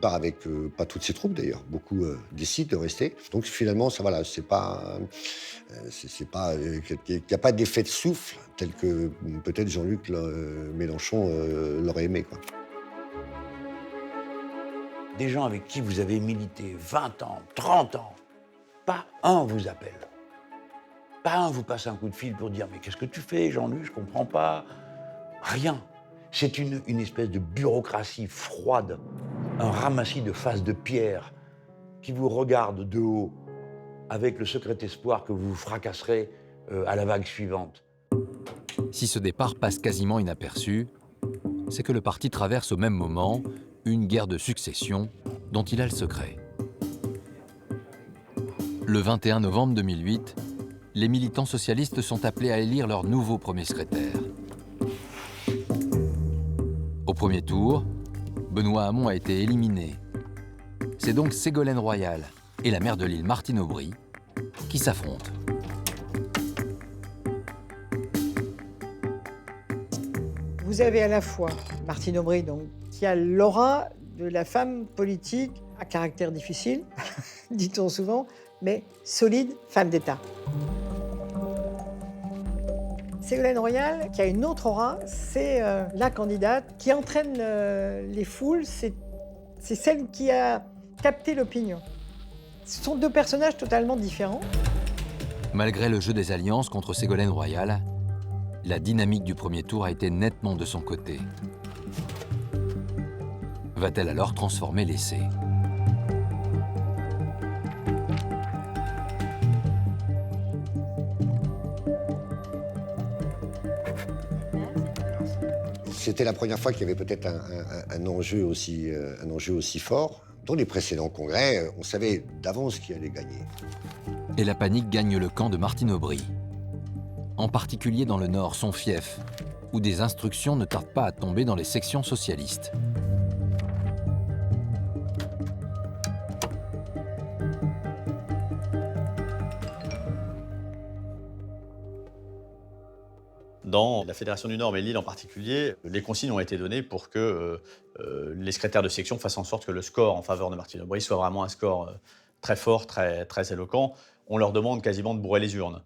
part avec pas toutes ses troupes d'ailleurs, beaucoup décident de rester. Donc finalement, ça voilà, c'est pas qu'il n'y a pas d'effet de souffle tel que peut-être Jean-Luc Mélenchon l'aurait aimé, quoi. Des gens avec qui vous avez milité 20 ans, 30 ans, pas un vous appelle. Pas un vous passe un coup de fil pour dire « Mais qu'est-ce que tu fais, Jean-Luc, je comprends pas. » Rien. C'est une espèce de bureaucratie froide, un ramassis de faces de pierre qui vous regarde de haut avec le secret espoir que vous vous fracasserez à la vague suivante. Si ce départ passe quasiment inaperçu, c'est que le parti traverse au même moment une guerre de succession dont il a le secret. Le 21 novembre 2008, les militants socialistes sont appelés à élire leur nouveau premier secrétaire. Au premier tour, Benoît Hamon a été éliminé. C'est donc Ségolène Royal et la maire de Lille, Martine Aubry, qui s'affrontent. Vous avez à la fois Martine Aubry, donc, qui a l'aura de la femme politique à caractère difficile, dit-on souvent, mais solide femme d'État. Ségolène Royal, qui a une autre aura, c'est la candidate qui entraîne les foules, c'est celle qui a capté l'opinion. Ce sont deux personnages totalement différents. Malgré le jeu des alliances contre Ségolène Royal, la dynamique du premier tour a été nettement de son côté. Va-t-elle alors transformer l'essai ? C'était la première fois qu'il y avait peut-être un enjeu aussi fort. Dans les précédents congrès, on savait d'avance qui allait gagner. Et la panique gagne le camp de Martine Aubry. En particulier dans le Nord, son fief, où des instructions ne tardent pas à tomber dans les sections socialistes. Dans la Fédération du Nord, mais Lille en particulier, les consignes ont été données pour que les secrétaires de section fassent en sorte que le score en faveur de Martine Aubry soit vraiment un score très fort, très éloquent. On leur demande quasiment de bourrer les urnes.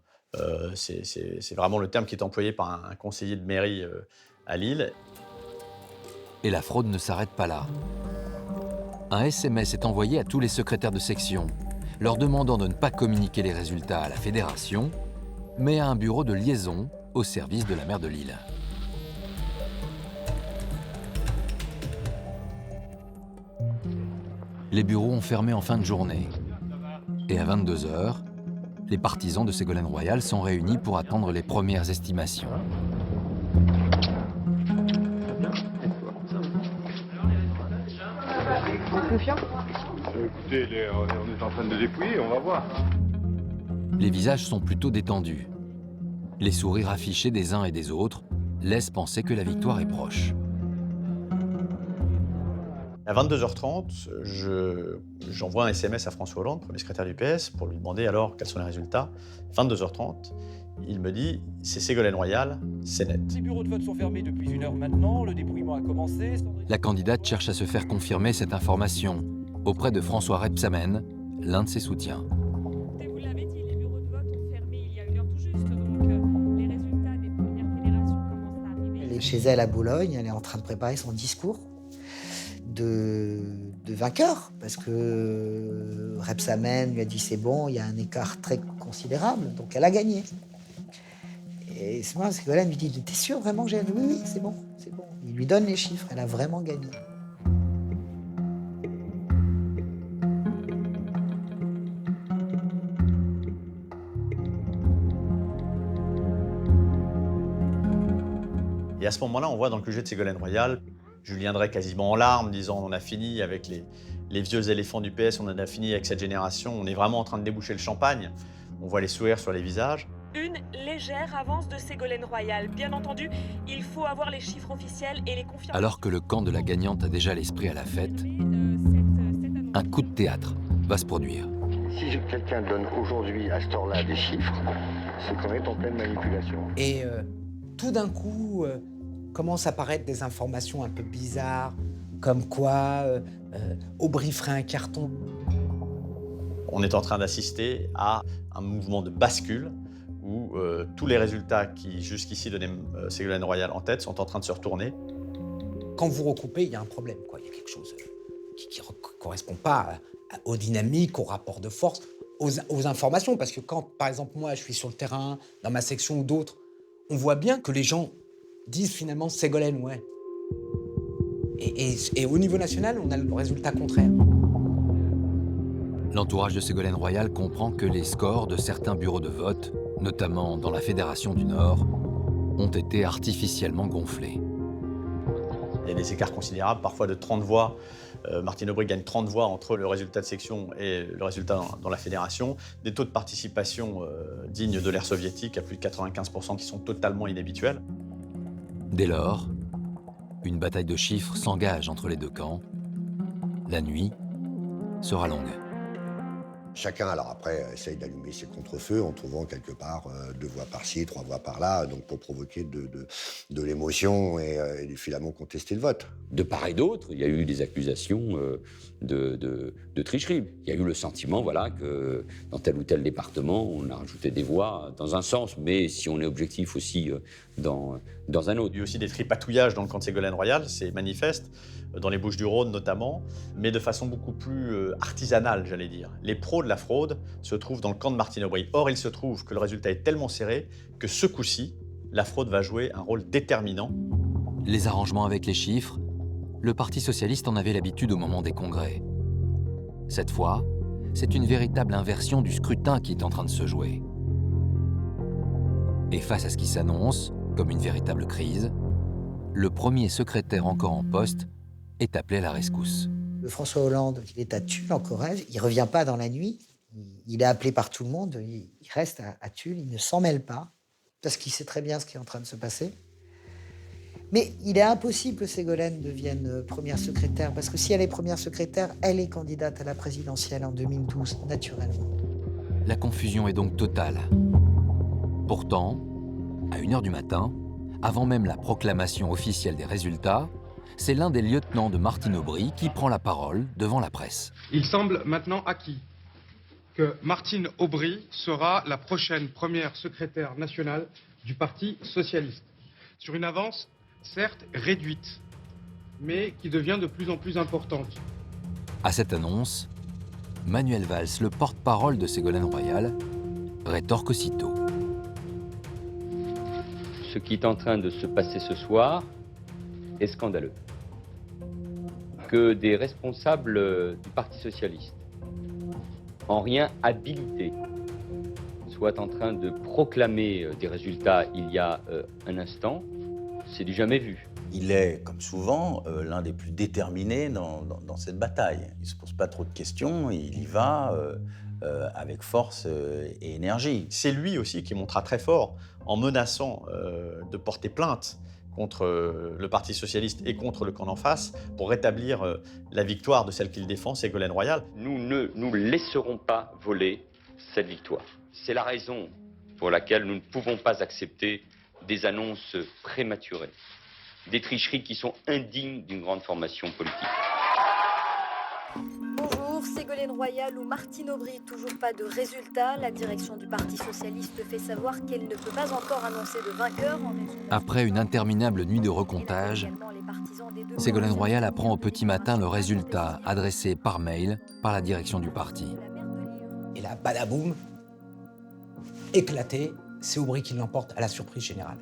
C'est vraiment le terme qui est employé par un conseiller de mairie à Lille. Et la fraude ne s'arrête pas là. Un SMS est envoyé à tous les secrétaires de section leur demandant de ne pas communiquer les résultats à la fédération, mais à un bureau de liaison au service de la maire de Lille. Les bureaux ont fermé en fin de journée. Et à 22 h, les partisans de Ségolène Royal sont réunis pour attendre les premières estimations. Confiant ? Écoutez, on est en train de dépouiller, on va voir. Les visages sont plutôt détendus. Les sourires affichés des uns et des autres laissent penser que la victoire est proche. À 22h30, j'envoie un SMS à François Hollande, premier secrétaire du PS, pour lui demander alors quels sont les résultats. 22h30, il me dit « c'est Ségolène Royal, c'est net ». Les bureaux de vote sont fermés depuis 1 heure maintenant, le dépouillement a commencé. La candidate cherche à se faire confirmer cette information auprès de François Rebsamen, l'un de ses soutiens. Vous l'avez dit, les bureaux de vote ont fermé il y a 1 heure tout juste, donc les résultats des premières fédérations commencent à arriver. Elle est chez elle à Boulogne, elle est en train de préparer son discours de vainqueur, parce que Rebsamen lui a dit c'est bon, il y a un écart très considérable, donc elle a gagné. Et c'est moi, Ségolène lui dit t'es sûr vraiment que j'ai gagné ? Oui, c'est bon, c'est bon. Il lui donne les chiffres, elle a vraiment gagné. Et à ce moment-là, on voit dans le QG de Ségolène Royal Julien Drey quasiment en larmes, disant on a fini avec les vieux éléphants du PS, on en a fini avec cette génération, on est vraiment en train de déboucher le champagne. On voit les sourires sur les visages. Une légère avance de Ségolène Royal. Bien entendu, il faut avoir les chiffres officiels et les confirmations. Alors que le camp de la gagnante a déjà l'esprit à la fête, un coup de théâtre va se produire. Si quelqu'un donne aujourd'hui à ce temps-là des chiffres, c'est qu'on est en pleine manipulation. Et tout d'un coup, commencent à apparaître des informations un peu bizarres, comme quoi Aubry ferait un carton. On est en train d'assister à un mouvement de bascule où tous les résultats qui jusqu'ici donnaient Ségolène Royal en tête sont en train de se retourner. Quand vous recoupez, il y a un problème, quoi. Il y a quelque chose qui ne correspond pas aux dynamiques, aux rapports de force, aux informations. Parce que quand, par exemple, moi, je suis sur le terrain, dans ma section ou d'autres, on voit bien que les gens disent finalement Ségolène, ouais. Et au niveau national, on a le résultat contraire. L'entourage de Ségolène Royal comprend que les scores de certains bureaux de vote, notamment dans la Fédération du Nord, ont été artificiellement gonflés. Il y a des écarts considérables, parfois de 30 voix. Martine Aubry gagne 30 voix entre le résultat de section et le résultat dans la fédération. Des taux de participation dignes de l'ère soviétique, à plus de 95%, qui sont totalement inhabituels. Dès lors, une bataille de chiffres s'engage entre les deux camps. La nuit sera longue. Chacun, alors après, essaye d'allumer ses contre-feux en trouvant quelque part 2 voix par-ci, 3 voix par-là, donc pour provoquer de l'émotion et finalement contester le vote. De part et d'autre, il y a eu des accusations de tricherie. Il y a eu le sentiment voilà, que dans tel ou tel département, on a rajouté des voix dans un sens, mais si on est objectif aussi dans un autre. Il y a eu aussi des tripatouillages dans le camp de Ségolène Royal, c'est manifeste, dans les Bouches-du-Rhône notamment, mais de façon beaucoup plus artisanale, j'allais dire. Les pros de la fraude se trouvent dans le camp de Martine Aubry. Or, il se trouve que le résultat est tellement serré que ce coup-ci, la fraude va jouer un rôle déterminant. Les arrangements avec les chiffres, le Parti socialiste en avait l'habitude au moment des congrès. Cette fois, c'est une véritable inversion du scrutin qui est en train de se jouer. Et face à ce qui s'annonce comme une véritable crise, le premier secrétaire encore en poste est appelé à la rescousse. François Hollande, il est à Tulle, en Corrèze, il ne revient pas dans la nuit, il est appelé par tout le monde, il reste à Tulle, il ne s'en mêle pas, parce qu'il sait très bien ce qui est en train de se passer. Mais il est impossible que Ségolène devienne première secrétaire, parce que si elle est première secrétaire, elle est candidate à la présidentielle en 2012, naturellement. La confusion est donc totale. Pourtant, à 1 h du matin, avant même la proclamation officielle des résultats, c'est l'un des lieutenants de Martine Aubry qui prend la parole devant la presse. Il semble maintenant acquis que Martine Aubry sera la prochaine première secrétaire nationale du Parti socialiste. Sur une avance, certes réduite, mais qui devient de plus en plus importante. À cette annonce, Manuel Valls, le porte-parole de Ségolène Royal, rétorque aussitôt. Ce qui est en train de se passer ce soir est scandaleux. Que des responsables du Parti socialiste, en rien habilités, soient en train de proclamer des résultats il y a un instant, c'est du jamais vu. Il est, comme souvent, l'un des plus déterminés dans cette bataille. Il ne se pose pas trop de questions, il y va avec force et énergie. C'est lui aussi qui montra très fort en menaçant de porter plainte contre le Parti socialiste et contre le camp d'en face pour rétablir la victoire de celle qu'il défend, Ségolène Royal. Nous ne nous laisserons pas voler cette victoire. C'est la raison pour laquelle nous ne pouvons pas accepter des annonces prématurées, des tricheries qui sont indignes d'une grande formation politique. Bonjour, Ségolène Royal ou Martine Aubry, toujours pas de résultat. La direction du Parti socialiste fait savoir qu'elle ne peut pas encore annoncer de vainqueur. Après une interminable nuit de recomptage, Ségolène Royal apprend au petit matin le résultat adressé par mail par la direction du parti. Et là, badaboum, éclaté, c'est Aubry qui l'emporte à la surprise générale.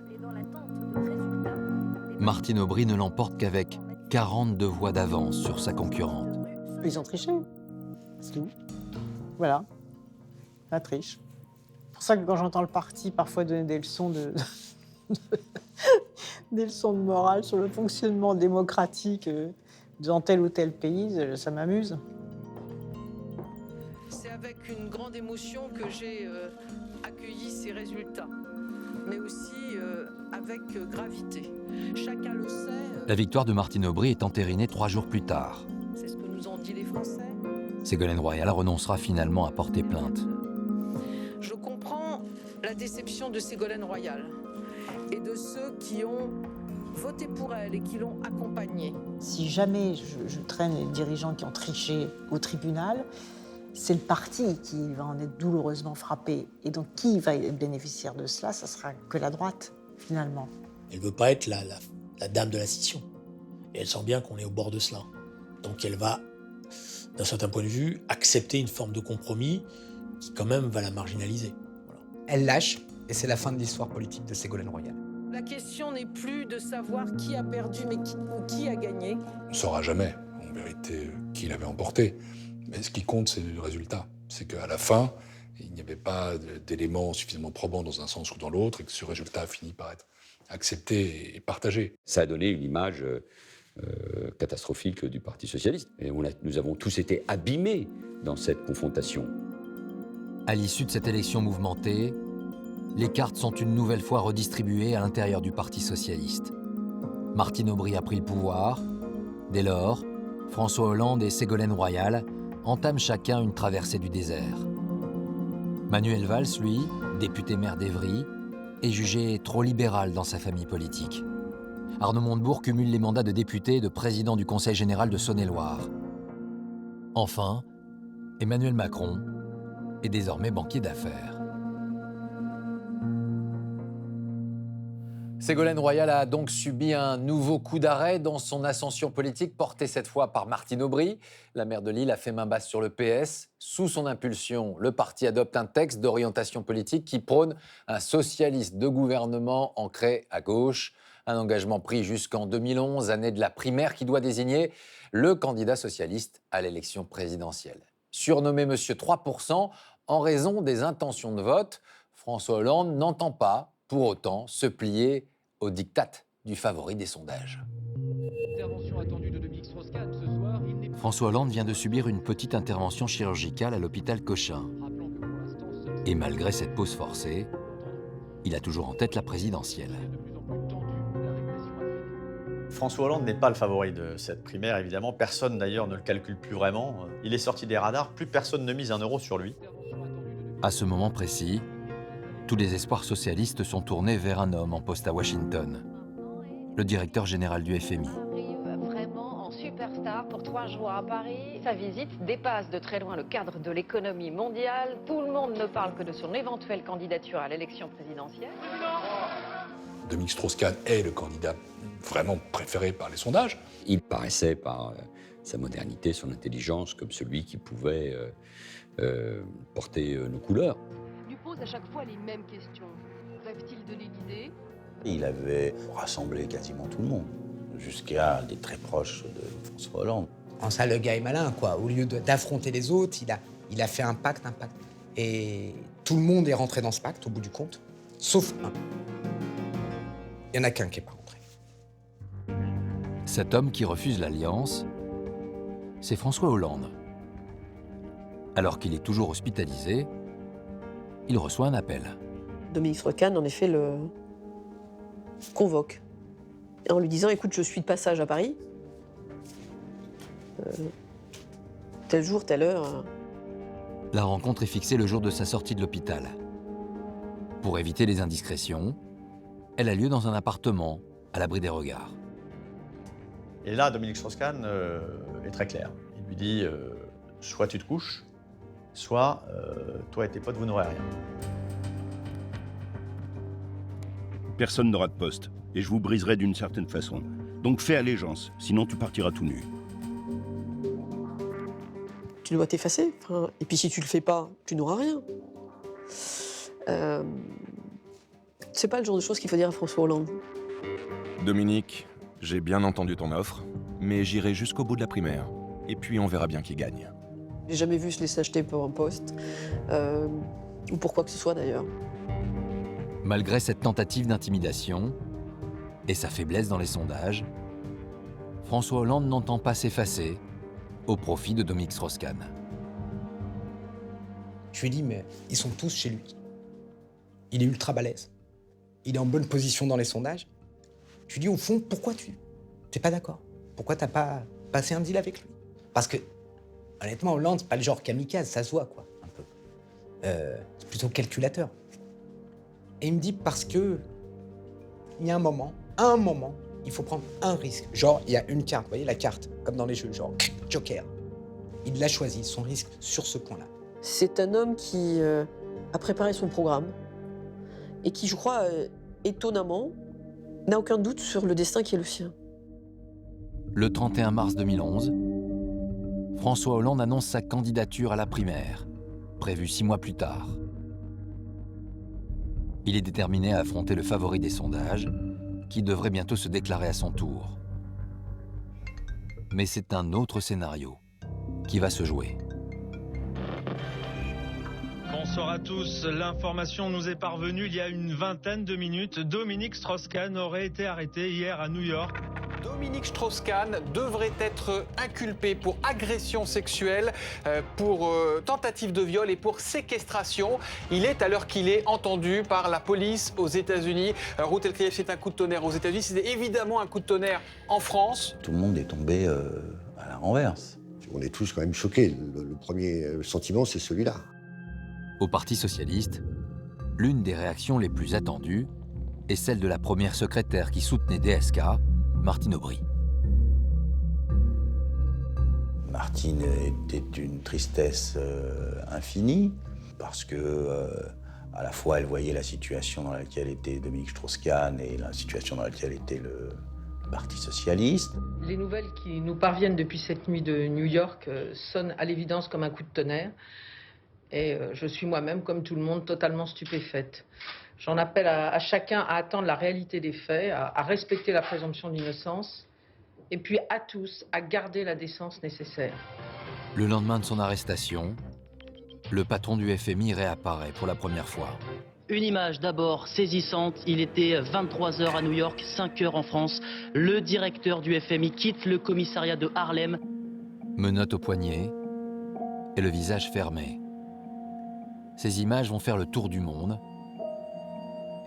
Martine Aubry ne l'emporte qu'avec 42 voix d'avance sur sa concurrente. Ils ont triché. C'est tout. Voilà. La triche. C'est pour ça que quand j'entends le parti parfois donner des leçons des leçons de morale sur le fonctionnement démocratique dans tel ou tel pays, ça m'amuse. C'est avec une grande émotion que j'ai accueilli ces résultats, mais aussi avec gravité. Chacun le sait. La victoire de Martine Aubry est entérinée 3 jours plus tard. C'est ce que nous ont dit les Français. Ségolène Royal renoncera finalement à porter plainte. Je comprends la déception de Ségolène Royal et de ceux qui ont voté pour elle et qui l'ont accompagnée. Si jamais je traîne les dirigeants qui ont triché au tribunal, c'est le parti qui va en être douloureusement frappé. Et donc, qui va être bénéficiaire de cela? Ça sera que la droite, finalement. Elle ne veut pas être la dame de la scission. Et elle sent bien qu'on est au bord de cela. Donc elle va, d'un certain point de vue, accepter une forme de compromis qui, quand même, va la marginaliser. Voilà. Elle lâche, et c'est la fin de l'histoire politique de Ségolène Royal. La question n'est plus de savoir qui a perdu, mais qui a gagné. On ne saura jamais, en vérité, qui l'avait emporté. Mais ce qui compte, c'est le résultat. C'est qu'à la fin, il n'y avait pas d'éléments suffisamment probants dans un sens ou dans l'autre et que ce résultat a fini par être accepté et partagé. Ça a donné une image catastrophique du Parti socialiste. Et nous avons tous été abîmés dans cette confrontation. À l'issue de cette élection mouvementée, les cartes sont une nouvelle fois redistribuées à l'intérieur du Parti socialiste. Martine Aubry a pris le pouvoir. Dès lors, François Hollande et Ségolène Royal entament chacun une traversée du désert. Manuel Valls, lui, député maire d'Évry, est jugé trop libéral dans sa famille politique. Arnaud Montebourg cumule les mandats de député et de président du Conseil général de Saône-et-Loire. Enfin, Emmanuel Macron est désormais banquier d'affaires. Ségolène Royal a donc subi un nouveau coup d'arrêt dans son ascension politique, portée cette fois par Martine Aubry. La maire de Lille a fait main basse sur le PS. Sous son impulsion, le parti adopte un texte d'orientation politique qui prône un socialiste de gouvernement ancré à gauche. Un engagement pris jusqu'en 2011, année de la primaire qui doit désigner le candidat socialiste à l'élection présidentielle. Surnommé Monsieur 3%, en raison des intentions de vote, François Hollande n'entend pas pour autant se plier au diktat du favori des sondages. François Hollande vient de subir une petite intervention chirurgicale à l'hôpital Cochin. Et malgré cette pause forcée, il a toujours en tête la présidentielle. François Hollande n'est pas le favori de cette primaire, évidemment. Personne, d'ailleurs, ne le calcule plus vraiment. Il est sorti des radars, plus personne ne mise un euro sur lui. À ce moment précis, tous les espoirs socialistes sont tournés vers un homme en poste à Washington, le directeur général du FMI. Vraiment en superstar pour 3 jours à Paris. Sa visite dépasse de très loin le cadre de l'économie mondiale. Tout le monde ne parle que de son éventuelle candidature à l'élection présidentielle. Dominique Strauss-Kahn est le candidat vraiment préféré par les sondages. Il paraissait par sa modernité, son intelligence, comme celui qui pouvait porter nos couleurs. Il lui pose à chaque fois les mêmes questions. Rêve-t-il de les guider? Il avait rassemblé quasiment tout le monde, jusqu'à des très proches de François Hollande. En ça, le gars est malin, quoi. Au lieu d'affronter les autres, il a fait un pacte. Et tout le monde est rentré dans ce pacte, au bout du compte, sauf un. Il n'y en a qu'un qui n'est pas rentré. Cet homme qui refuse l'alliance, c'est François Hollande. Alors qu'il est toujours hospitalisé, il reçoit un appel. Dominique Strauss-Kahn, en effet, le convoque. En lui disant, écoute, je suis de passage à Paris. Tel jour, telle heure. La rencontre est fixée le jour de sa sortie de l'hôpital. Pour éviter les indiscrétions, elle a lieu dans un appartement, à l'abri des regards. Et là, Dominique Strauss-Kahn est très clair. Il lui dit, soit tu te couches, soit toi et tes potes, vous n'aurez rien. Personne n'aura de poste, et je vous briserai d'une certaine façon. Donc fais allégeance, sinon tu partiras tout nu. Tu dois t'effacer. Enfin, et puis si tu le fais pas, tu n'auras rien. C'est pas le genre de choses qu'il faut dire à François Hollande. Dominique, j'ai bien entendu ton offre, mais j'irai jusqu'au bout de la primaire. Et puis on verra bien qui gagne. J'ai jamais vu se laisser acheter pour un poste, ou pour quoi que ce soit d'ailleurs. Malgré cette tentative d'intimidation et sa faiblesse dans les sondages, François Hollande n'entend pas s'effacer au profit de Dominique Strauss-Kahn. Je lui dis, mais ils sont tous chez lui. Il est ultra balèze. Il est en bonne position dans les sondages. Je lui dis, au fond, pourquoi tu n'es pas d'accord? Pourquoi tu n'as pas passé un deal avec lui? Parce que, honnêtement, Hollande, c'est pas le genre kamikaze, ça se voit, quoi, un peu. C'est plutôt calculateur. Et il me dit, parce que il y a un moment, il faut prendre un risque. Genre, il y a une carte, vous voyez la carte, comme dans les jeux, genre Joker. Il l'a choisi, son risque, sur ce point-là. C'est un homme qui a préparé son programme et qui, je crois, étonnamment, n'a aucun doute sur le destin qui est le sien. Le 31 mars 2011, François Hollande annonce sa candidature à la primaire, prévue 6 mois plus tard. Il est déterminé à affronter le favori des sondages, qui devrait bientôt se déclarer à son tour. Mais c'est un autre scénario qui va se jouer. Bonsoir à tous. L'information nous est parvenue il y a une vingtaine de minutes. Dominique Strauss-Kahn aurait été arrêté hier à New York. Dominique Strauss-Kahn devrait être inculpé pour agression sexuelle, pour tentative de viol et pour séquestration. Il est, à l'heure qu'il est, entendu par la police aux États-Unis. Ruth Elkrief, c'est un coup de tonnerre aux États-Unis. C'est évidemment un coup de tonnerre en France. Tout le monde est tombé à la renverse. On est tous quand même choqués. Le premier sentiment, c'est celui-là. Au Parti socialiste, l'une des réactions les plus attendues est celle de la première secrétaire qui soutenait DSK, Martine Aubry. Martine était une tristesse infinie, parce que à la fois elle voyait la situation dans laquelle était Dominique Strauss-Kahn et la situation dans laquelle était le Parti socialiste. Les nouvelles qui nous parviennent depuis cette nuit de New York sonnent à l'évidence comme un coup de tonnerre. Et je suis moi-même, comme tout le monde, totalement stupéfaite. J'en appelle à chacun à attendre la réalité des faits, à respecter la présomption d'innocence, et puis à tous à garder la décence nécessaire. Le lendemain de son arrestation, le patron du FMI réapparaît pour la première fois. Une image d'abord saisissante, il était 23h à New York, 5h en France. Le directeur du FMI quitte le commissariat de Harlem. Menottes au poignet et le visage fermé. Ces images vont faire le tour du monde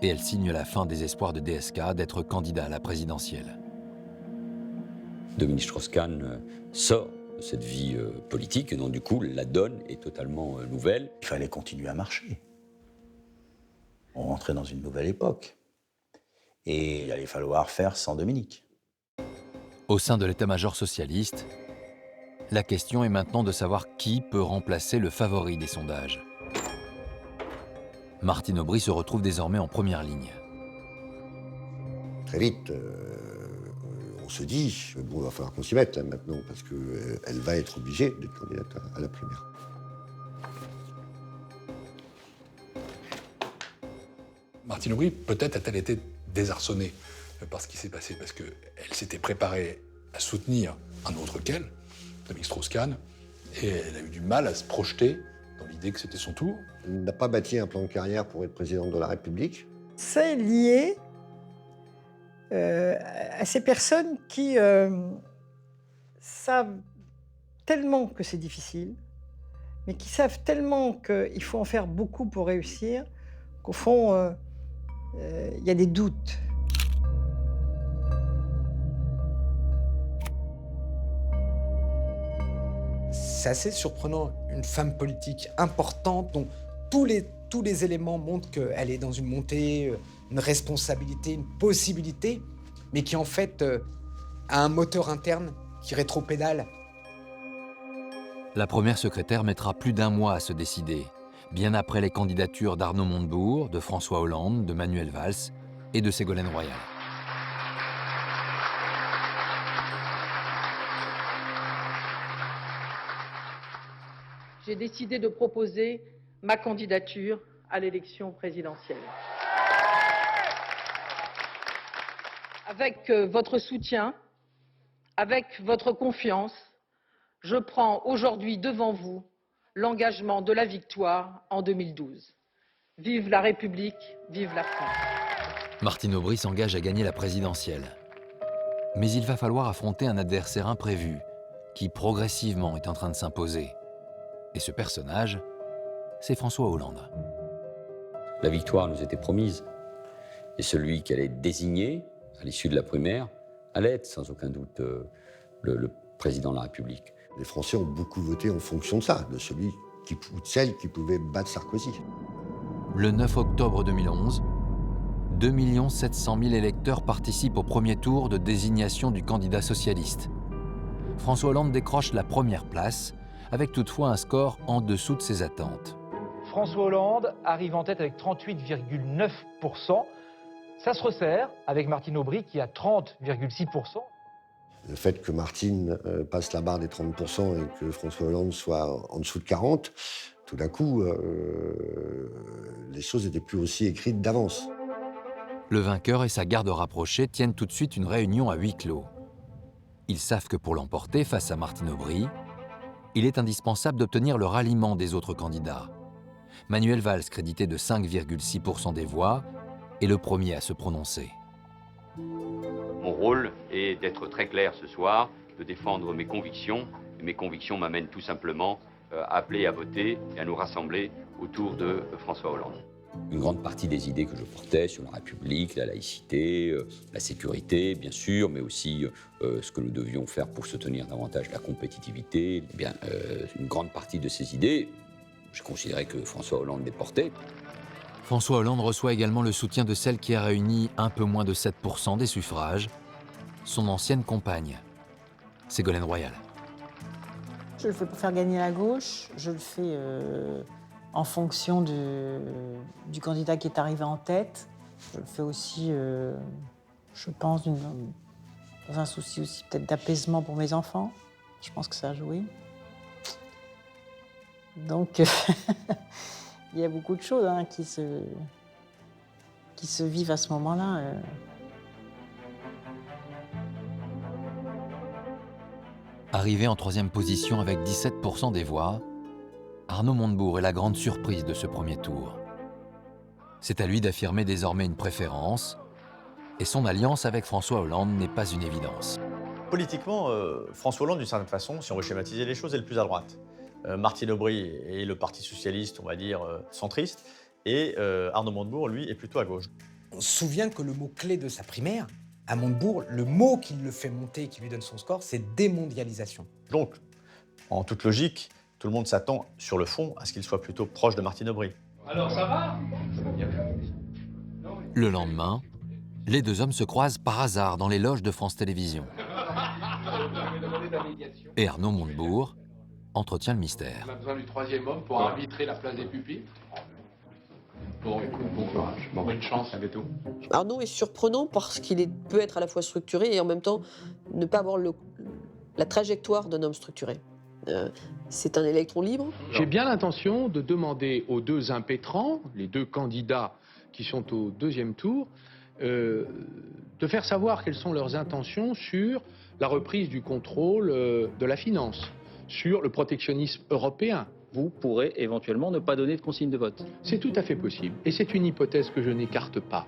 et elles signent la fin des espoirs de DSK d'être candidat à la présidentielle. Dominique Strauss-Kahn sort de cette vie politique et donc du coup la donne est totalement nouvelle. Il fallait continuer à marcher. On rentrait dans une nouvelle époque. Et il allait falloir faire sans Dominique. Au sein de l'état-major socialiste, la question est maintenant de savoir qui peut remplacer le favori des sondages. Martine Aubry se retrouve désormais en première ligne. Très vite, on se dit, bon, il va falloir qu'on s'y mette là, maintenant, parce qu'elle va être obligée d'être candidate à la primaire. Martine Aubry, peut-être a-t-elle été désarçonnée par ce qui s'est passé, parce qu'elle s'était préparée à soutenir un autre qu'elle, Dominique Strauss-Kahn, et elle a eu du mal à se projeter dans l'idée que c'était son tour. Elle n'a pas bâti un plan de carrière pour être présidente de la République. C'est lié à ces personnes qui savent tellement que c'est difficile, mais qui savent tellement qu'il faut en faire beaucoup pour réussir, qu'au fond, il y a des doutes. C'est assez surprenant, une femme politique importante dont tous les éléments montrent qu'elle est dans une montée, une responsabilité, une possibilité, mais qui en fait a un moteur interne qui rétropédale. La première secrétaire mettra plus d'1 mois à se décider, bien après les candidatures d'Arnaud Montebourg, de François Hollande, de Manuel Valls et de Ségolène Royal. J'ai décidé de proposer ma candidature à l'élection présidentielle. Avec votre soutien, avec votre confiance, je prends aujourd'hui devant vous l'engagement de la victoire en 2012. Vive la République, vive la France. Martine Aubry s'engage à gagner la présidentielle. Mais il va falloir affronter un adversaire imprévu qui progressivement est en train de s'imposer. Et ce personnage, c'est François Hollande. La victoire nous était promise. Et celui qui allait être désigné à l'issue de la primaire allait être sans aucun doute le président de la République. Les Français ont beaucoup voté en fonction de ça, de celui ou de celle qui pouvait battre Sarkozy. Le 9 octobre 2011, 2 700 000 électeurs participent au premier tour de désignation du candidat socialiste. François Hollande décroche la première place, avec toutefois un score en dessous de ses attentes. François Hollande arrive en tête avec 38,9%. Ça se resserre avec Martine Aubry qui a 30,6%. Le fait que Martine passe la barre des 30% et que François Hollande soit en dessous de 40%, tout d'un coup, les choses n'étaient plus aussi écrites d'avance. Le vainqueur et sa garde rapprochée tiennent tout de suite une réunion à huis clos. Ils savent que pour l'emporter face à Martine Aubry, il est indispensable d'obtenir le ralliement des autres candidats. Manuel Valls, crédité de 5,6% des voix, est le premier à se prononcer. Mon rôle est d'être très clair ce soir, de défendre mes convictions. Et mes convictions m'amènent tout simplement à appeler à voter et à nous rassembler autour de François Hollande. Une grande partie des idées que je portais sur la République, la laïcité, la sécurité, bien sûr, mais aussi ce que nous devions faire pour soutenir davantage la compétitivité, eh bien, une grande partie de ces idées, je considérais que François Hollande les portait. François Hollande reçoit également le soutien de celle qui a réuni un peu moins de 7% des suffrages, son ancienne compagne, Ségolène Royal. Je le fais pour faire gagner la gauche, je le fais en fonction du candidat qui est arrivé en tête. Je le fais aussi, je pense, dans un souci aussi peut-être d'apaisement pour mes enfants. Je pense que ça a joué. Donc, il y a beaucoup de choses qui se vivent à ce moment-là. Arrivé en 3e position avec 17% des voix, Arnaud Montebourg est la grande surprise de ce premier tour. C'est à lui d'affirmer désormais une préférence, et son alliance avec François Hollande n'est pas une évidence. Politiquement, François Hollande, d'une certaine façon, si on veut schématiser les choses, est le plus à droite. Martine Aubry est le Parti socialiste, on va dire, centriste, et Arnaud Montebourg, lui, est plutôt à gauche. On se souvient que le mot-clé de sa primaire, à Montebourg, le mot qui le fait monter, qui lui donne son score, c'est démondialisation. Donc, en toute logique, tout le monde s'attend, sur le fond, à ce qu'il soit plutôt proche de Martine Aubry. Alors ça va? Le lendemain, les deux hommes se croisent par hasard dans les loges de France Télévisions. Et Arnaud Montebourg entretient le mystère. On a besoin du 3e homme pour arbitrer la place des pupitres. Bon, écoute, bon courage. Bon, bonne chance, à bientôt. Arnaud est surprenant parce qu'il peut être à la fois structuré et en même temps ne pas avoir la trajectoire d'un homme structuré. C'est un électron libre. J'ai bien l'intention de demander aux deux impétrants, les deux candidats qui sont au deuxième tour, de faire savoir quelles sont leurs intentions sur la reprise du contrôle de la finance, sur le protectionnisme européen. Vous pourrez éventuellement ne pas donner de consigne de vote. C'est tout à fait possible. Et c'est une hypothèse que je n'écarte pas.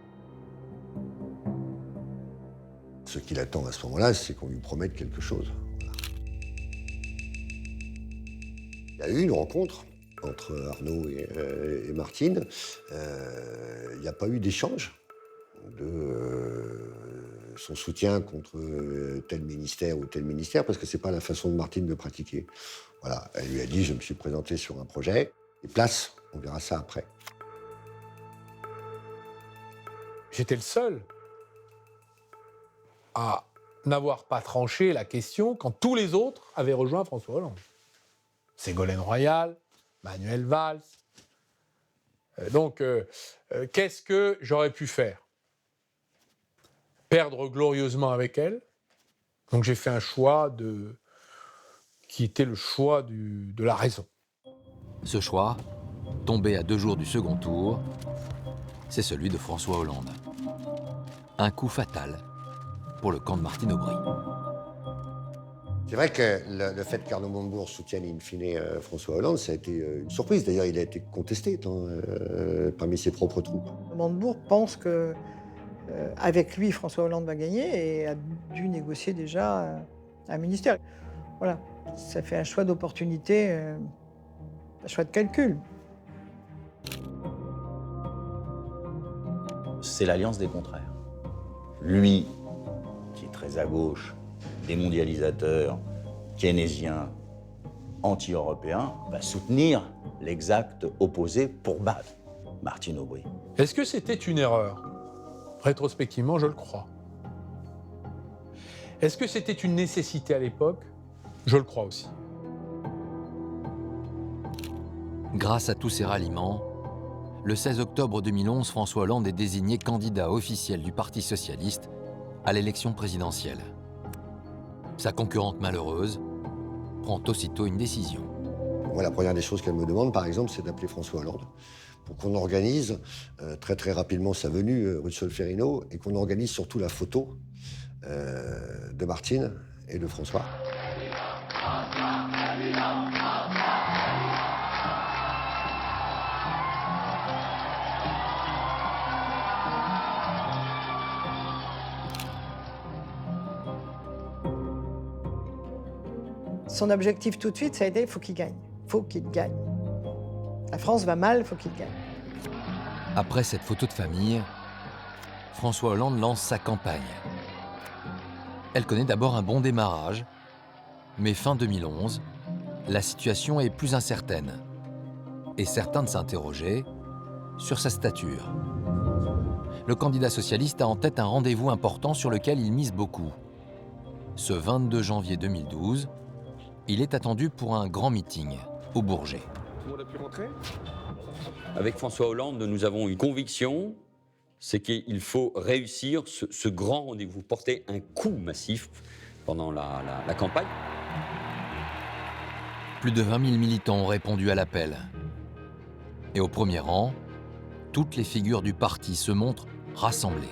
Ce qu'il attend à ce moment-là, c'est qu'on lui promette quelque chose. Il y a eu une rencontre entre Arnaud et Martine. Il n'y a pas eu d'échange de son soutien contre tel ministère ou tel ministère, parce que ce n'est pas la façon de Martine de pratiquer. Voilà, elle lui a dit, je me suis présenté sur un projet, et place, on verra ça après. J'étais le seul à n'avoir pas tranché la question quand tous les autres avaient rejoint François Hollande. Ségolène Royal, Manuel Valls. Donc, qu'est-ce que j'aurais pu faire? Perdre glorieusement avec elle. Donc j'ai fait un choix qui était le choix de la raison. Ce choix, tombé à 2 jours du second tour, c'est celui de François Hollande. Un coup fatal pour le camp de Martine Aubry. C'est vrai que le fait qu'Arnaud Montebourg soutienne in fine François Hollande, ça a été une surprise. D'ailleurs, il a été contesté parmi ses propres troupes. Montebourg pense que avec lui, François Hollande va gagner et a dû négocier déjà un ministère. Voilà, ça fait un choix d'opportunité, un choix de calcul. C'est l'alliance des contraires. Lui, qui est très à gauche, démondialisateur, keynésien, anti-européen, va soutenir l'exact opposé pour battre Martine Aubry. Est-ce que c'était une erreur? Rétrospectivement, je le crois. Est-ce que c'était une nécessité à l'époque? Je le crois aussi. Grâce à tous ces ralliements, le 16 octobre 2011, François Hollande est désigné candidat officiel du Parti socialiste à l'élection présidentielle. Sa concurrente malheureuse prend aussitôt une décision. Moi, la première des choses qu'elle me demande, par exemple, c'est d'appeler François Hollande pour qu'on organise très très rapidement sa venue rue de Solferino et qu'on organise surtout la photo de Martine et de François. Son objectif tout de suite, ça a été, il faut qu'il gagne. Il faut qu'il gagne. La France va mal, il faut qu'il gagne. Après cette photo de famille, François Hollande lance sa campagne. Elle connaît d'abord un bon démarrage, mais fin 2011, la situation est plus incertaine. Et certains de s'interroger sur sa stature. Le candidat socialiste a en tête un rendez-vous important sur lequel il mise beaucoup. Ce 22 janvier 2012, il est attendu pour un grand meeting au Bourget. Tout le monde a pu rentrer ? Avec François Hollande, nous avons une conviction, c'est qu'il faut réussir ce grand rendez-vous, porter un coup massif pendant la campagne. Plus de 20 000 militants ont répondu à l'appel. Et au premier rang, toutes les figures du parti se montrent rassemblées.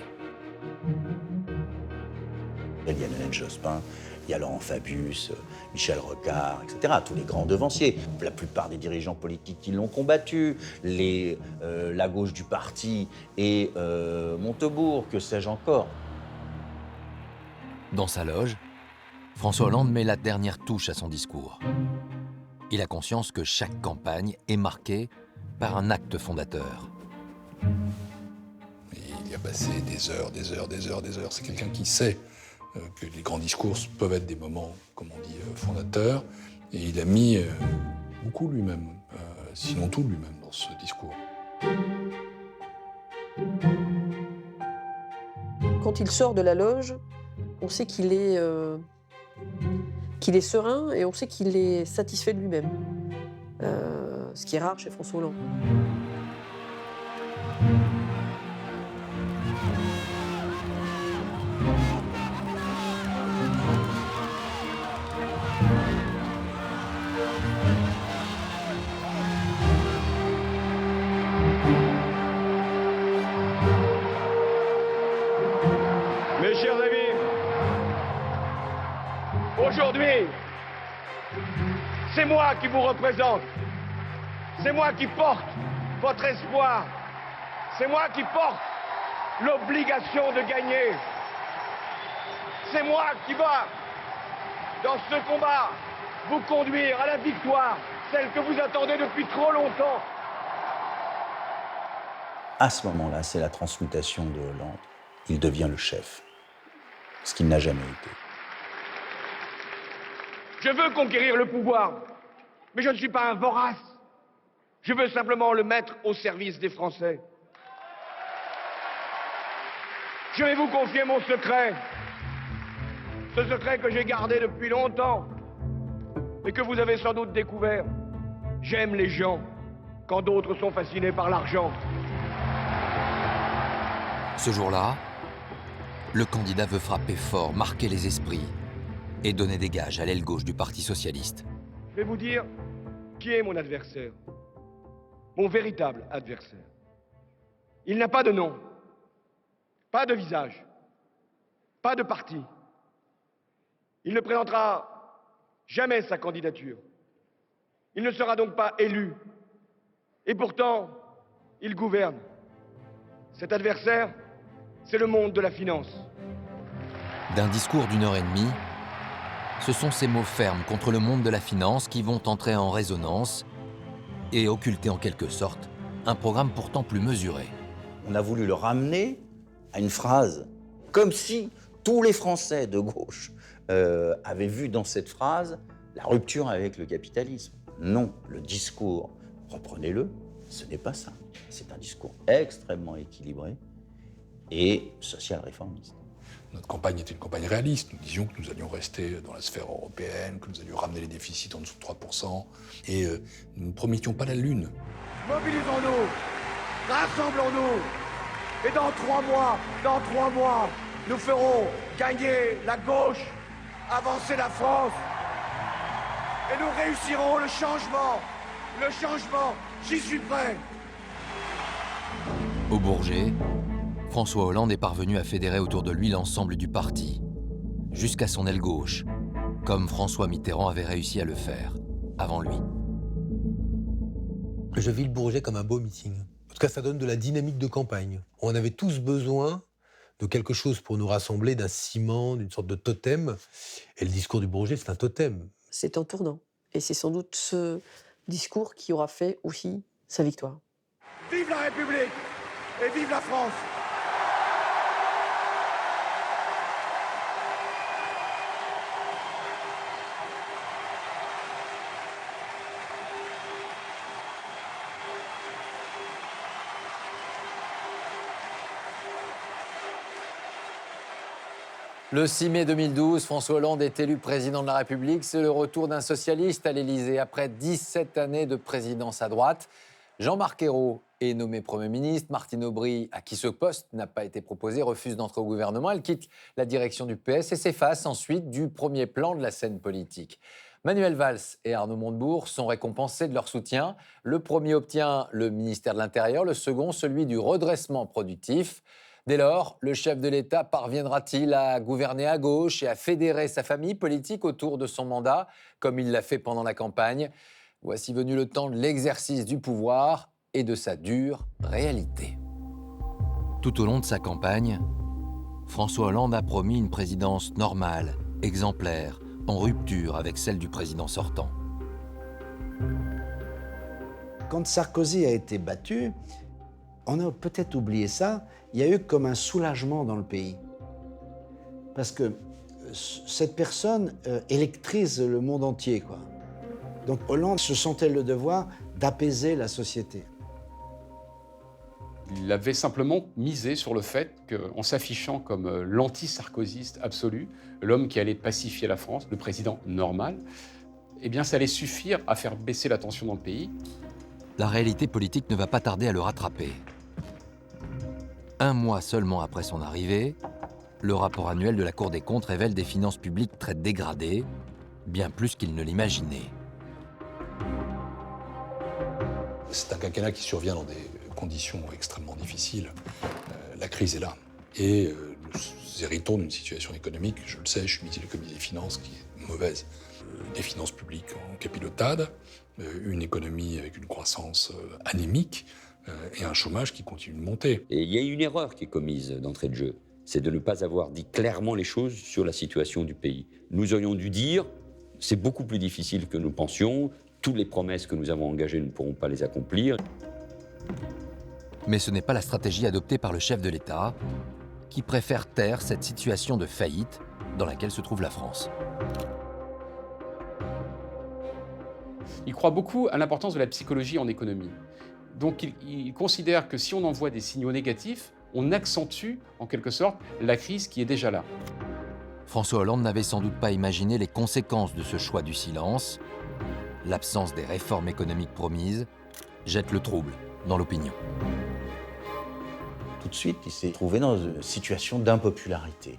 Il y a Lionel Jospin, il y a Laurent Fabius, Michel Rocard, etc. Tous les grands devanciers. La plupart des dirigeants politiques qui l'ont combattu, la gauche du parti et Montebourg, que sais-je encore. Dans sa loge, François Hollande met la dernière touche à son discours. Il a conscience que chaque campagne est marquée par un acte fondateur. Il a passé des heures. C'est quelqu'un qui sait que les grands discours peuvent être des moments, comme on dit, fondateurs. Et il a mis beaucoup lui-même, sinon tout lui-même, dans ce discours. Quand il sort de la loge, on sait qu'il est serein et on sait qu'il est satisfait de lui-même. Ce qui est rare chez François Hollande. Aujourd'hui, c'est moi qui vous représente. C'est moi qui porte votre espoir. C'est moi qui porte l'obligation de gagner. C'est moi qui va, dans ce combat, vous conduire à la victoire, celle que vous attendez depuis trop longtemps. À ce moment-là, c'est la transmutation de Hollande. Il devient le chef, ce qu'il n'a jamais été. Je veux conquérir le pouvoir, mais je ne suis pas un vorace. Je veux simplement le mettre au service des Français. Je vais vous confier mon secret. Ce secret que j'ai gardé depuis longtemps et que vous avez sans doute découvert. J'aime les gens quand d'autres sont fascinés par l'argent. Ce jour-là, le candidat veut frapper fort, marquer les esprits et donner des gages à l'aile gauche du Parti socialiste. Je vais vous dire qui est mon adversaire. Mon véritable adversaire. Il n'a pas de nom, pas de visage, pas de parti. Il ne présentera jamais sa candidature. Il ne sera donc pas élu. Et pourtant, il gouverne. Cet adversaire, c'est le monde de la finance. D'un discours d'1h30, ce sont ces mots fermes contre le monde de la finance qui vont entrer en résonance et occulter en quelque sorte un programme pourtant plus mesuré. On a voulu le ramener à une phrase, comme si tous les Français de gauche avaient vu dans cette phrase la rupture avec le capitalisme. Non, le discours, reprenez-le, ce n'est pas ça. C'est un discours extrêmement équilibré et social-réformiste. Notre campagne était une campagne réaliste. Nous disions que nous allions rester dans la sphère européenne, que nous allions ramener les déficits en dessous de 3%, et nous ne promettions pas la Lune. Mobilisons-nous, rassemblons-nous, et dans 3 mois, nous ferons gagner la gauche, avancer la France, et nous réussirons le changement, j'y suis prêt. Au Bourget, François Hollande est parvenu à fédérer autour de lui l'ensemble du parti, jusqu'à son aile gauche, comme François Mitterrand avait réussi à le faire, avant lui. Je vis le Bourget comme un beau meeting. En tout cas, ça donne de la dynamique de campagne. On avait tous besoin de quelque chose pour nous rassembler, d'un ciment, d'une sorte de totem. Et le discours du Bourget, c'est un totem. C'est un tournant. Et c'est sans doute ce discours qui aura fait aussi sa victoire. Vive la République et vive la France! Le 6 mai 2012, François Hollande est élu président de la République. C'est le retour d'un socialiste à l'Élysée après 17 années de présidence à droite. Jean-Marc Ayrault est nommé Premier ministre. Martine Aubry, à qui ce poste n'a pas été proposé, refuse d'entrer au gouvernement. Elle quitte la direction du PS et s'efface ensuite du premier plan de la scène politique. Manuel Valls et Arnaud Montebourg sont récompensés de leur soutien. Le premier obtient le ministère de l'Intérieur, le second celui du redressement productif. Dès lors, le chef de l'État parviendra-t-il à gouverner à gauche et à fédérer sa famille politique autour de son mandat, comme il l'a fait pendant la campagne? Voici venu le temps de l'exercice du pouvoir et de sa dure réalité. Tout au long de sa campagne, François Hollande a promis une présidence normale, exemplaire, en rupture avec celle du président sortant. Quand Sarkozy a été battu, on a peut-être oublié ça, il y a eu comme un soulagement dans le pays. Parce que cette personne électrise le monde entier, quoi. Donc Hollande se sentait le devoir d'apaiser la société. Il avait simplement misé sur le fait qu'en s'affichant comme l'anti-sarkozyste absolu, l'homme qui allait pacifier la France, le président normal, eh bien ça allait suffire à faire baisser la tension dans le pays. La réalité politique ne va pas tarder à le rattraper. Un mois seulement après son arrivée, le rapport annuel de la Cour des comptes révèle des finances publiques très dégradées, bien plus qu'il ne l'imaginait. C'est un quinquennat qui survient dans des conditions extrêmement difficiles. La crise est là. Et nous héritons d'une situation économique, je le sais, je suis ministre du Comité des Finances, qui est mauvaise. Des finances publiques en capilotade, une économie avec une croissance anémique et un chômage qui continue de monter. Et il y a une erreur qui est commise d'entrée de jeu, c'est de ne pas avoir dit clairement les choses sur la situation du pays. Nous aurions dû dire, c'est beaucoup plus difficile que nous pensions, toutes les promesses que nous avons engagées, nous ne pourrons pas les accomplir. Mais ce n'est pas la stratégie adoptée par le chef de l'État, qui préfère taire cette situation de faillite dans laquelle se trouve la France. Il croit beaucoup à l'importance de la psychologie en économie. Donc il considère que si on envoie des signaux négatifs, on accentue en quelque sorte la crise qui est déjà là. François Hollande n'avait sans doute pas imaginé les conséquences de ce choix du silence. L'absence des réformes économiques promises jette le trouble dans l'opinion. Tout de suite, il s'est trouvé dans une situation d'impopularité.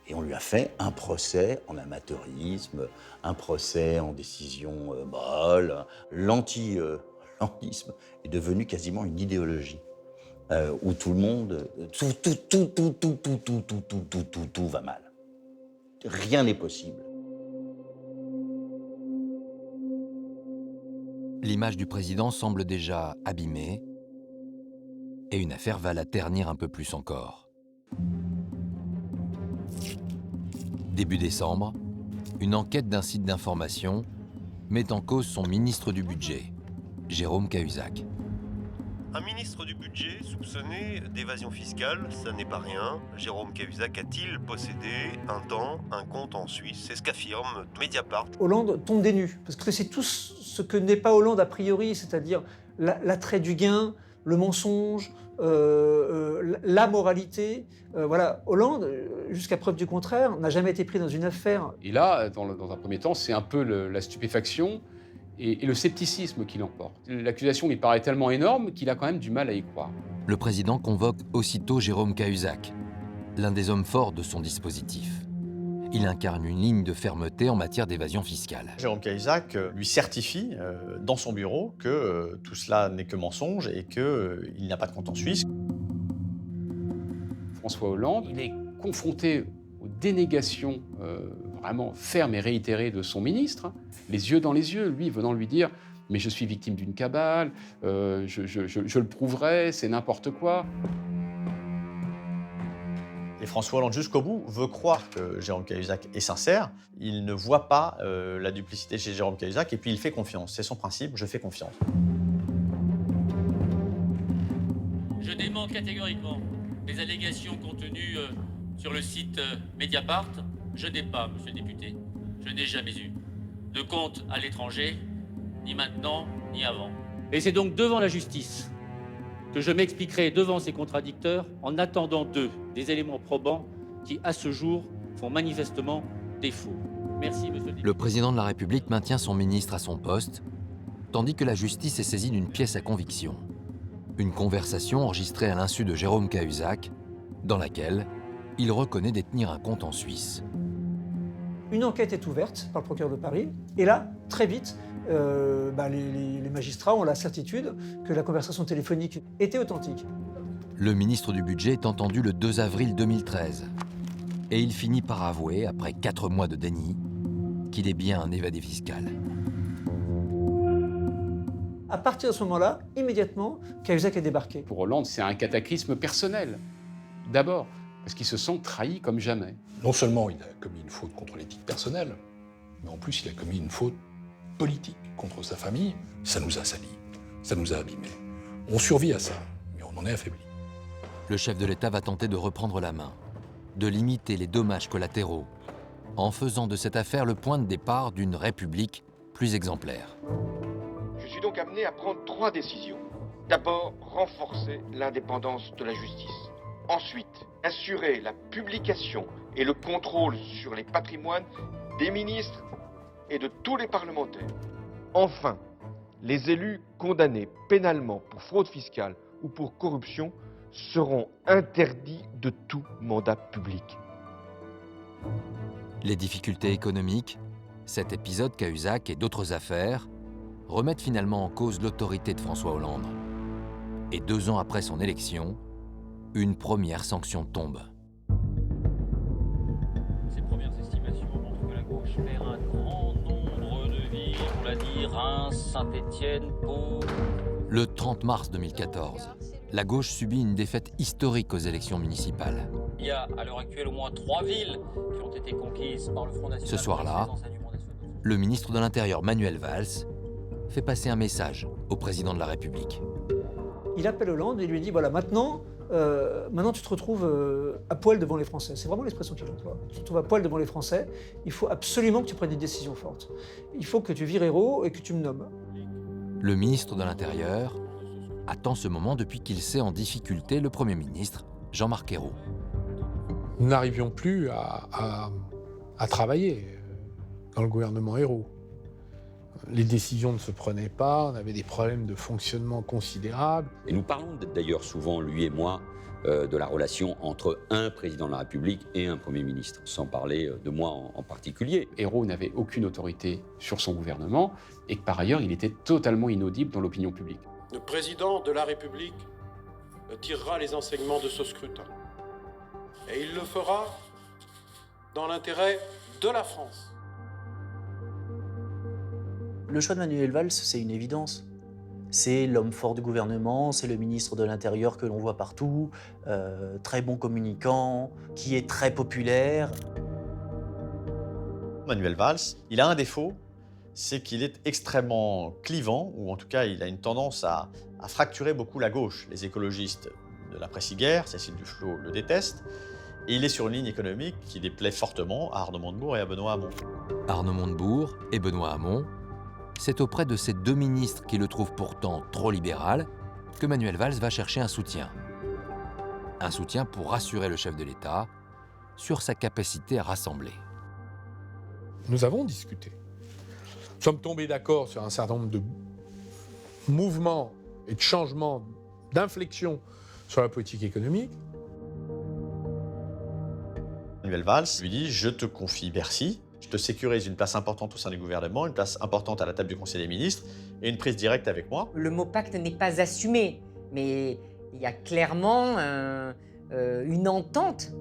Et on lui a fait un procès en amateurisme, un procès en décision molle. L'anti-landisme est devenu quasiment une idéologie où tout le monde, tout va mal. Rien n'est possible. L'image du président semble déjà abîmée et une affaire va la ternir un peu plus encore. Début décembre, une enquête d'un site d'information met en cause son ministre du Budget, Jérôme Cahuzac. Un ministre du Budget soupçonné d'évasion fiscale, ça n'est pas rien. Jérôme Cahuzac a-t-il possédé un temps un compte en Suisse? C'est ce qu'affirme Mediapart. Hollande tombe des nues, parce que c'est tout ce que n'est pas Hollande a priori, c'est-à-dire l'attrait du gain, le mensonge, la moralité. Voilà, Hollande, jusqu'à preuve du contraire, n'a jamais été pris dans une affaire. Et là, dans un premier temps, c'est un peu la stupéfaction et le scepticisme qui l'emporte. L'accusation lui paraît tellement énorme qu'il a quand même du mal à y croire. Le président convoque aussitôt Jérôme Cahuzac, l'un des hommes forts de son dispositif. Il incarne une ligne de fermeté en matière d'évasion fiscale. Jérôme Cahuzac lui certifie dans son bureau que tout cela n'est que mensonge et qu'il n'a pas de compte en Suisse. François Hollande, il est confronté aux dénégations vraiment fermes et réitérées de son ministre, les yeux dans les yeux, lui venant lui dire « mais je suis victime d'une cabale, je le prouverai, c'est n'importe quoi ». Et François Hollande, jusqu'au bout, veut croire que Jérôme Cahuzac est sincère. Il ne voit pas la duplicité chez Jérôme Cahuzac et puis il fait confiance. C'est son principe, je fais confiance. Je dément catégoriquement les allégations contenues sur le site Mediapart. Je n'ai pas, monsieur le député, je n'ai jamais eu de compte à l'étranger, ni maintenant, ni avant. Et c'est donc devant la justice que je m'expliquerai devant ces contradicteurs en attendant d'eux des éléments probants qui, à ce jour, font manifestement défaut. Merci, monsieur le député. Le président de la République maintient son ministre à son poste, tandis que la justice est saisie d'une pièce à conviction. Une conversation enregistrée à l'insu de Jérôme Cahuzac, dans laquelle il reconnaît détenir un compte en Suisse. Une enquête est ouverte par le procureur de Paris, et là, très vite, les magistrats ont la certitude que la conversation téléphonique était authentique. Le ministre du Budget est entendu le 2 avril 2013. Et il finit par avouer, après 4 mois de déni, qu'il est bien un évadé fiscal. À partir de ce moment-là, immédiatement, Cahuzac est débarqué. Pour Hollande, c'est un cataclysme personnel. D'abord, parce qu'il se sent trahi comme jamais. Non seulement il a commis une faute contre l'éthique personnelle, mais en plus il a commis une faute politique contre sa famille. Ça nous a salis, ça nous a abîmés. On survit à ça, mais on en est affaibli. Le chef de l'État va tenter de reprendre la main, de limiter les dommages collatéraux, en faisant de cette affaire le point de départ d'une République plus exemplaire. Je suis donc amené à prendre 3 décisions. D'abord, renforcer l'indépendance de la justice. Ensuite, assurer la publication et le contrôle sur les patrimoines des ministres et de tous les parlementaires. Enfin, les élus condamnés pénalement pour fraude fiscale ou pour corruption seront interdits de tout mandat public. Les difficultés économiques, cet épisode Cahuzac et d'autres affaires remettent finalement en cause l'autorité de François Hollande. Et 2 ans après son élection, une première sanction tombe. Ces premières estimations montrent que la gauche perd Reims, Saint-Étienne, Pau. Le 30 mars 2014, la gauche subit une défaite historique aux élections municipales. Il y a à l'heure actuelle au moins 3 villes qui ont été conquises par le Front National. Ce soir-là, le ministre de l'Intérieur Manuel Valls fait passer un message au président de la République. Il appelle Hollande et lui dit voilà, maintenant tu te retrouves à poil devant les Français. C'est vraiment l'expression qu'il emploie. Tu te retrouves à poil devant les Français. Il faut absolument que tu prennes des décisions fortes. Il faut que tu vires héros et que tu me nommes. Le ministre de l'Intérieur attend ce moment depuis qu'il sait en difficulté le Premier ministre, Jean-Marc Ayrault. Nous n'arrivions plus à travailler dans le gouvernement Ayrault. Les décisions ne se prenaient pas, on avait des problèmes de fonctionnement considérables. Et nous parlons d'ailleurs souvent, lui et moi, de la relation entre un président de la République et un Premier ministre, sans parler de moi en particulier. Ayrault n'avait aucune autorité sur son gouvernement et que par ailleurs, il était totalement inaudible dans l'opinion publique. Le président de la République tirera les enseignements de ce scrutin. Et il le fera dans l'intérêt de la France. Le choix de Manuel Valls, c'est une évidence. C'est l'homme fort du gouvernement, c'est le ministre de l'Intérieur que l'on voit partout, très bon communicant, qui est très populaire. Manuel Valls, il a un défaut, c'est qu'il est extrêmement clivant, ou en tout cas il a une tendance à fracturer beaucoup la gauche. Les écologistes de l'après-guerre, Cécile Duflot, le détestent, et il est sur une ligne économique qui déplaît fortement à Arnaud Montebourg et à Benoît Hamon. Arnaud Montebourg et Benoît Hamon, c'est auprès de ces deux ministres qui le trouvent pourtant trop libéral que Manuel Valls va chercher un soutien. Un soutien pour rassurer le chef de l'État sur sa capacité à rassembler. Nous avons discuté. Nous sommes tombés d'accord sur un certain nombre de mouvements et de changements, d'inflexion sur la politique économique. Manuel Valls lui dit « Je te confie Bercy, je te sécurise une place importante au sein du gouvernement, une place importante à la table du Conseil des ministres et une prise directe avec moi. » Le mot pacte n'est pas assumé, mais il y a clairement une entente.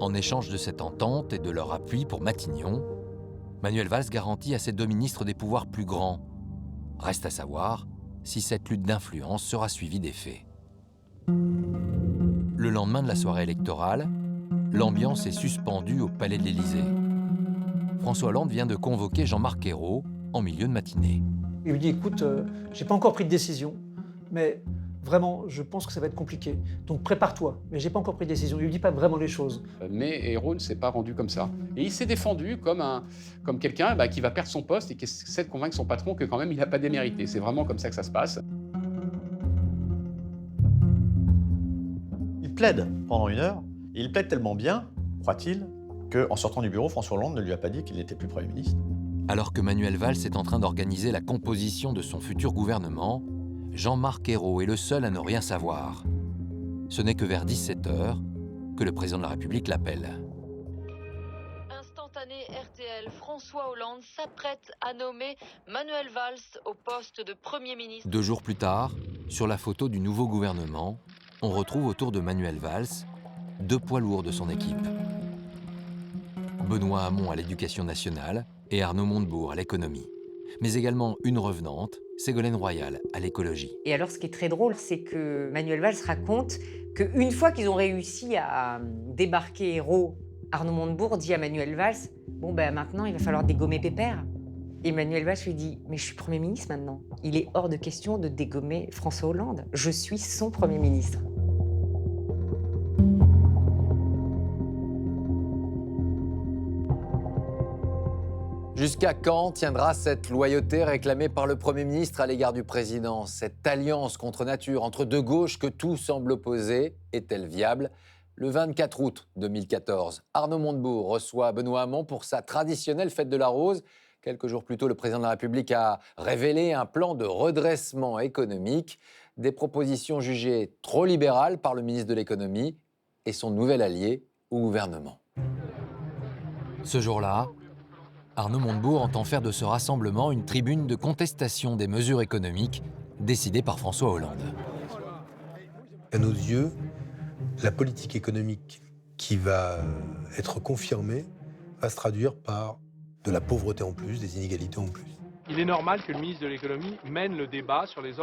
En échange de cette entente et de leur appui pour Matignon, Manuel Valls garantit à ses deux ministres des pouvoirs plus grands. Reste à savoir si cette lutte d'influence sera suivie des faits. Le lendemain de la soirée électorale, l'ambiance est suspendue au Palais de l'Élysée. François Hollande vient de convoquer Jean-Marc Ayrault en milieu de matinée. Il lui dit écoute, j'ai pas encore pris de décision, mais vraiment, je pense que ça va être compliqué. Donc prépare-toi, mais j'ai pas encore pris de décision. Il lui dit pas vraiment les choses. Mais Ayrault ne s'est pas rendu comme ça. Et il s'est défendu comme quelqu'un qui va perdre son poste et qui essaie de convaincre son patron que quand même il n'a pas démérité. C'est vraiment comme ça que ça se passe. Il plaide pendant 1 heure. Et il plaide tellement bien, croit-il, qu'en sortant du bureau, François Hollande ne lui a pas dit qu'il n'était plus Premier ministre. Alors que Manuel Valls est en train d'organiser la composition de son futur gouvernement, Jean-Marc Ayrault est le seul à ne rien savoir. Ce n'est que vers 17h que le président de la République l'appelle. Instantané RTL, François Hollande s'apprête à nommer Manuel Valls au poste de Premier ministre. 2 jours plus tard, sur la photo du nouveau gouvernement, on retrouve autour de Manuel Valls 2 poids lourds de son équipe. Benoît Hamon à l'Éducation nationale et Arnaud Montebourg à l'économie. Mais également une revenante, Ségolène Royal à l'écologie. Et alors, ce qui est très drôle, c'est que Manuel Valls raconte qu'une fois qu'ils ont réussi à débarquer Ayrault, Arnaud Montebourg dit à Manuel Valls « Bon, ben maintenant, il va falloir dégommer Pépère. » Et Manuel Valls lui dit « Mais je suis Premier ministre maintenant. Il est hors de question de dégommer François Hollande. Je suis son Premier ministre. » Jusqu'à quand tiendra cette loyauté réclamée par le Premier ministre à l'égard du président? Cette alliance contre nature entre deux gauches que tout semble opposer est-elle viable? Le 24 août 2014, Arnaud Montebourg reçoit Benoît Hamon pour sa traditionnelle fête de la Rose. Quelques jours plus tôt, le président de la République a révélé un plan de redressement économique, des propositions jugées trop libérales par le ministre de l'économie et son nouvel allié au gouvernement. Ce jour-là, Arnaud Montebourg entend faire de ce rassemblement une tribune de contestation des mesures économiques décidées par François Hollande. À nos yeux, la politique économique qui va être confirmée va se traduire par De la pauvreté en plus, des inégalités en plus. Il est normal que le ministre de l'économie mène le débat sur les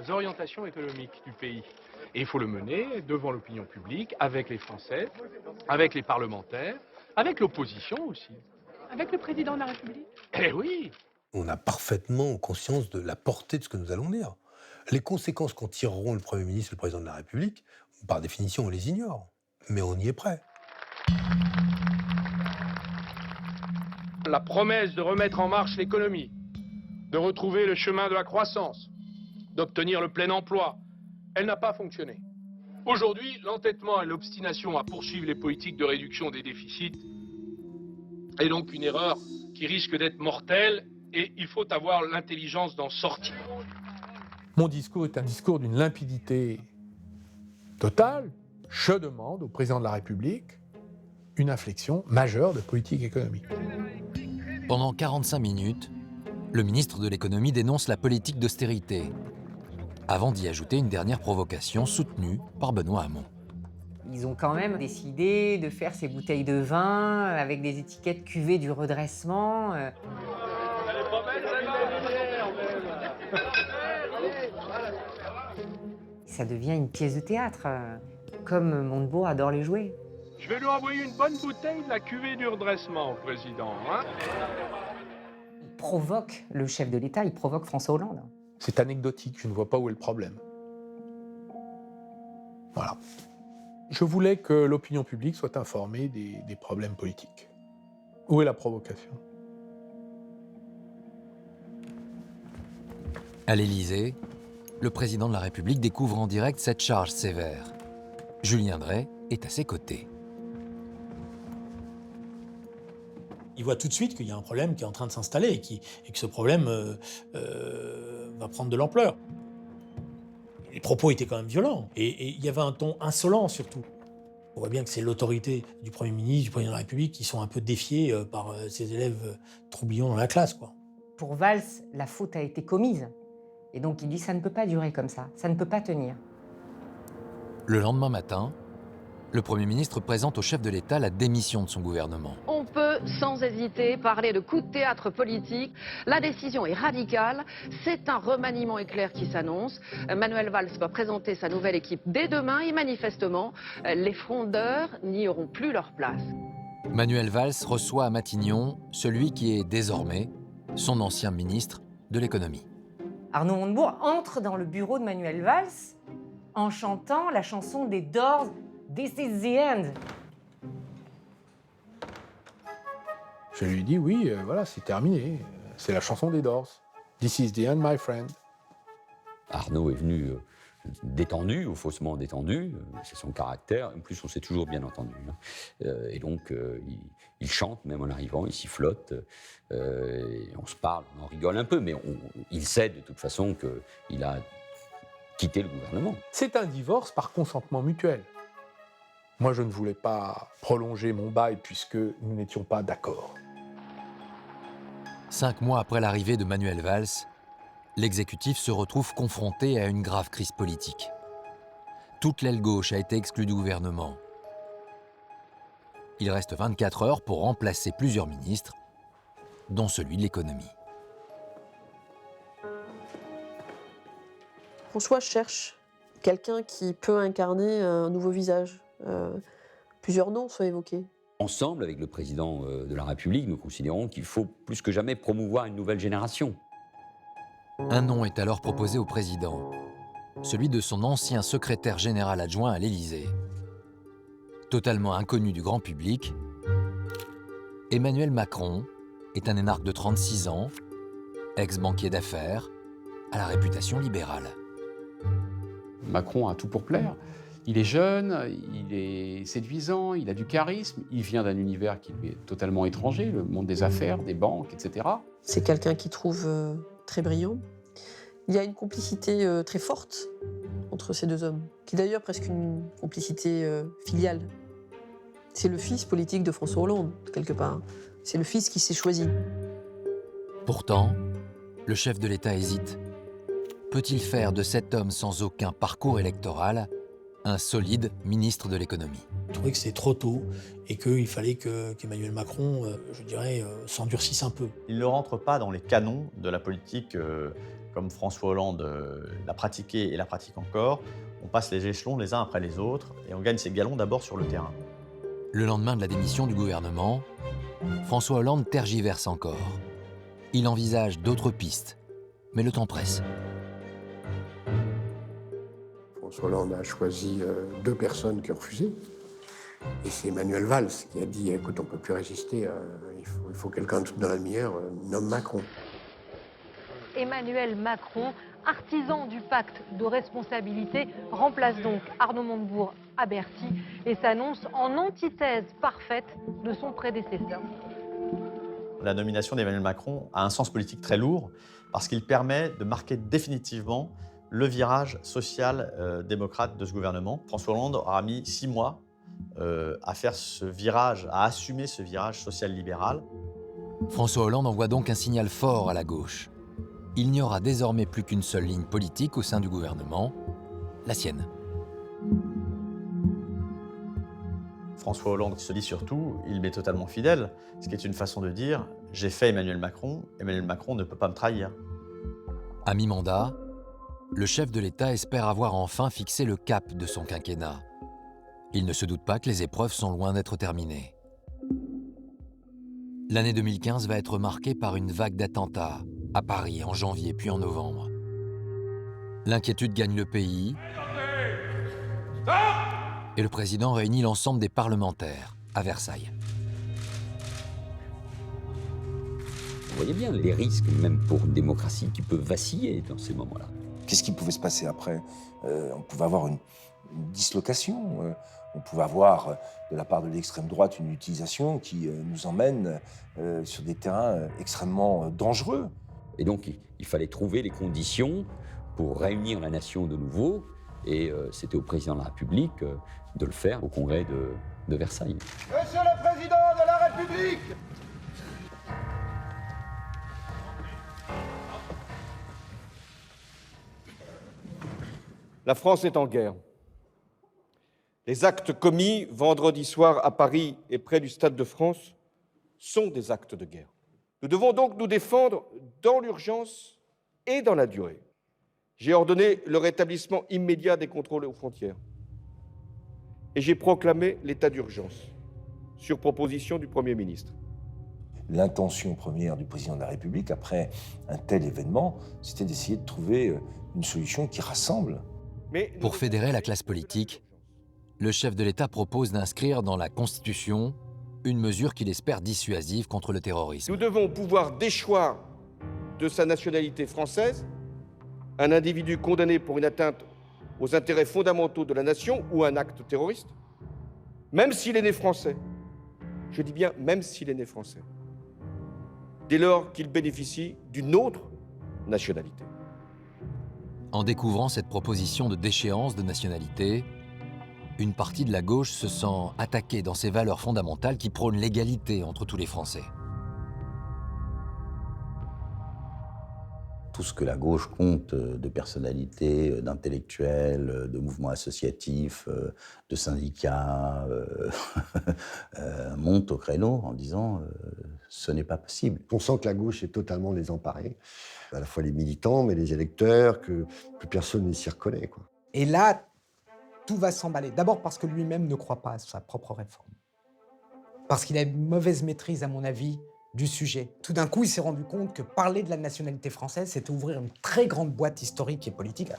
orientations économiques du pays. Et il faut le mener devant l'opinion publique, avec les Français, avec les parlementaires, avec l'opposition aussi, avec le président de la République. Eh oui! On a parfaitement conscience de la portée de ce que nous allons dire. Les conséquences qu'en tireront le Premier ministre et le Président de la République, par définition, on les ignore. Mais on y est prêt. La promesse de remettre en marche l'économie, de retrouver le chemin de la croissance, d'obtenir le plein emploi, elle n'a pas fonctionné. Aujourd'hui, l'entêtement et l'obstination à poursuivre les politiques de réduction des déficits est donc une erreur qui risque d'être mortelle et il faut avoir l'intelligence d'en sortir. Mon discours est un discours d'une limpidité totale. Je demande au président de la République une inflexion majeure de politique économique. Pendant 45 minutes, le ministre de l'économie dénonce la politique d'austérité, avant d'y ajouter une dernière provocation soutenue par Benoît Hamon. Ils ont quand même décidé de faire ces bouteilles de vin avec des étiquettes cuvées du redressement. Ça devient une pièce de théâtre, comme Montebourg adore les jouer. Je vais lui envoyer une bonne bouteille de la cuvée du redressement, président. Hein? Il provoque le chef de l'État, il provoque François Hollande. C'est anecdotique, je ne vois pas où est le problème. Voilà. Je voulais que l'opinion publique soit informée des problèmes politiques. Où est la provocation? À l'Élysée, le président de la République découvre en direct cette charge sévère. Julien Drey est à ses côtés. Il voit tout de suite qu'il y a un problème qui est en train de s'installer et que ce problème va prendre de l'ampleur. Les propos étaient quand même violents et il y avait un ton insolent surtout. On voit bien que c'est l'autorité du Premier ministre, du Président de la République qui sont un peu défiés par ces élèves troublions dans la classe, quoi. Pour Valls, la faute a été commise. Et donc il dit ça ne peut pas durer comme ça ne peut pas tenir. Le lendemain matin, le Premier ministre présente au chef de l'État la démission de son gouvernement. On peut sans hésiter parler de coup de théâtre politique. La décision est radicale. C'est un remaniement éclair qui s'annonce. Manuel Valls va présenter sa nouvelle équipe dès demain et manifestement, les frondeurs n'y auront plus leur place. Manuel Valls reçoit à Matignon celui qui est désormais son ancien ministre de l'économie. Arnaud Montebourg entre dans le bureau de Manuel Valls en chantant la chanson des Doors, This is the end. Je lui dis oui, voilà, c'est terminé. C'est la chanson des Doors. This is the end, my friend. Arnaud est venu détendu ou faussement détendu, c'est son caractère. En plus, on s'est toujours bien entendu. Et donc, il chante, même en arrivant, il sifflote. On se parle, on en rigole un peu, mais il sait de toute façon qu'il a quitté le gouvernement. C'est un divorce par consentement mutuel. Moi, je ne voulais pas prolonger mon bail puisque nous n'étions pas d'accord. 5 mois après l'arrivée de Manuel Valls, l'exécutif se retrouve confronté à une grave crise politique. Toute l'aile gauche a été exclue du gouvernement. Il reste 24 heures pour remplacer plusieurs ministres, dont celui de l'économie. François cherche quelqu'un qui peut incarner un nouveau visage. Plusieurs noms sont évoqués. Ensemble, avec le président de la République, nous considérons qu'il faut plus que jamais promouvoir une nouvelle génération. Un nom est alors proposé au président, celui de son ancien secrétaire général adjoint à l'Élysée. Totalement inconnu du grand public, Emmanuel Macron est un énarque de 36 ans, ex-banquier d'affaires, à la réputation libérale. Macron a tout pour plaire. Il est jeune, il est séduisant, il a du charisme, il vient d'un univers qui lui est totalement étranger, le monde des affaires, des banques, etc. C'est quelqu'un qui trouve très brillant. Il y a une complicité très forte entre ces deux hommes, qui est d'ailleurs presque une complicité filiale. C'est le fils politique de François Hollande, quelque part. C'est le fils qui s'est choisi. Pourtant, le chef de l'État hésite. Peut-il faire de cet homme sans aucun parcours électoral un solide ministre de l'économie ? Il trouvait que c'était trop tôt et qu'il fallait qu'Emmanuel Macron, je dirais, s'endurcisse un peu. Il ne rentre pas dans les canons de la politique comme François Hollande l'a pratiqué et la pratique encore. On passe les échelons les uns après les autres et on gagne ses galons d'abord sur le terrain. Le lendemain de la démission du gouvernement, François Hollande tergiverse encore. Il envisage d'autres pistes, mais le temps presse. François Hollande a choisi 2 personnes qui ont refusé. Et c'est Manuel Valls qui a dit « Écoute, on ne peut plus résister, il faut quelqu'un dans la lumière, nomme Macron ». Emmanuel Macron, artisan du pacte de responsabilité, remplace donc Arnaud Montebourg à Bercy et s'annonce en antithèse parfaite de son prédécesseur. La nomination d'Emmanuel Macron a un sens politique très lourd parce qu'il permet de marquer définitivement le virage social-démocrate de ce gouvernement. François Hollande aura mis 6 mois à faire ce virage, à assumer ce virage social-libéral. François Hollande envoie donc un signal fort à la gauche. Il n'y aura désormais plus qu'une seule ligne politique au sein du gouvernement, la sienne. François Hollande se dit surtout, il m'est totalement fidèle, ce qui est une façon de dire « j'ai fait Emmanuel Macron ne peut pas me trahir ». À mi-mandat, le chef de l'État espère avoir enfin fixé le cap de son quinquennat. Il ne se doute pas que les épreuves sont loin d'être terminées. L'année 2015 va être marquée par une vague d'attentats, à Paris en janvier puis en novembre. L'inquiétude gagne le pays et le président réunit l'ensemble des parlementaires à Versailles. Vous voyez bien les risques, même pour une démocratie, qui peut vaciller dans ces moments-là. Qu'est-ce qui pouvait se passer après? On pouvait avoir une dislocation, on pouvait avoir de la part de l'extrême droite une utilisation qui nous emmène sur des terrains extrêmement dangereux. Et donc, il fallait trouver les conditions pour réunir la nation de nouveau, et c'était au président de la République de le faire au congrès de Versailles. Monsieur le Président de la République! La France est en guerre. Les actes commis vendredi soir à Paris et près du Stade de France sont des actes de guerre. Nous devons donc nous défendre dans l'urgence et dans la durée. J'ai ordonné le rétablissement immédiat des contrôles aux frontières. Et j'ai proclamé l'état d'urgence, sur proposition du Premier ministre. L'intention première du président de la République, après un tel événement, c'était d'essayer de trouver une solution qui rassemble. Pour fédérer la classe politique, le chef de l'État propose d'inscrire dans la Constitution une mesure qu'il espère dissuasive contre le terrorisme. Nous devons pouvoir déchoir de sa nationalité française un individu condamné pour une atteinte aux intérêts fondamentaux de la nation ou un acte terroriste, même s'il est né français. Je dis bien même s'il est né français. Dès lors qu'il bénéficie d'une autre nationalité. En découvrant cette proposition de déchéance de nationalité, une partie de la gauche se sent attaquée dans ses valeurs fondamentales qui prônent l'égalité entre tous les Français. Tout ce que la gauche compte de personnalités, d'intellectuels, de mouvements associatifs, de syndicats, monte au créneau en disant ce n'est pas possible. On sent que la gauche est totalement désemparée, à la fois les militants, mais les électeurs, que plus personne ne s'y reconnaît, quoi. Et là, tout va s'emballer. D'abord parce que lui-même ne croit pas à sa propre réforme. Parce qu'il a une mauvaise maîtrise, à mon avis, du sujet. Tout d'un coup, il s'est rendu compte que parler de la nationalité française, c'était ouvrir une très grande boîte historique et politique,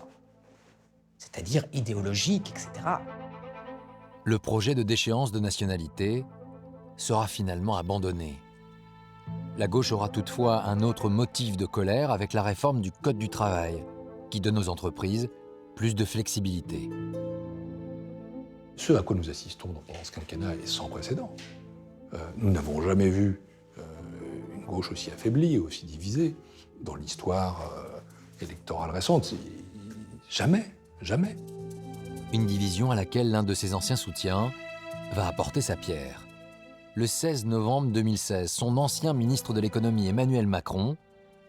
c'est-à-dire idéologique, etc. Le projet de déchéance de nationalité sera finalement abandonné. La gauche aura toutefois un autre motif de colère avec la réforme du Code du travail, qui donne aux entreprises plus de flexibilité. Ce à quoi nous assistons pendant ce quinquennat est sans précédent. Nous n'avons jamais vu une gauche aussi affaiblie, aussi divisée dans l'histoire électorale récente. Jamais, jamais. Une division à laquelle l'un de ses anciens soutiens va apporter sa pierre. Le 16 novembre 2016, son ancien ministre de l'économie Emmanuel Macron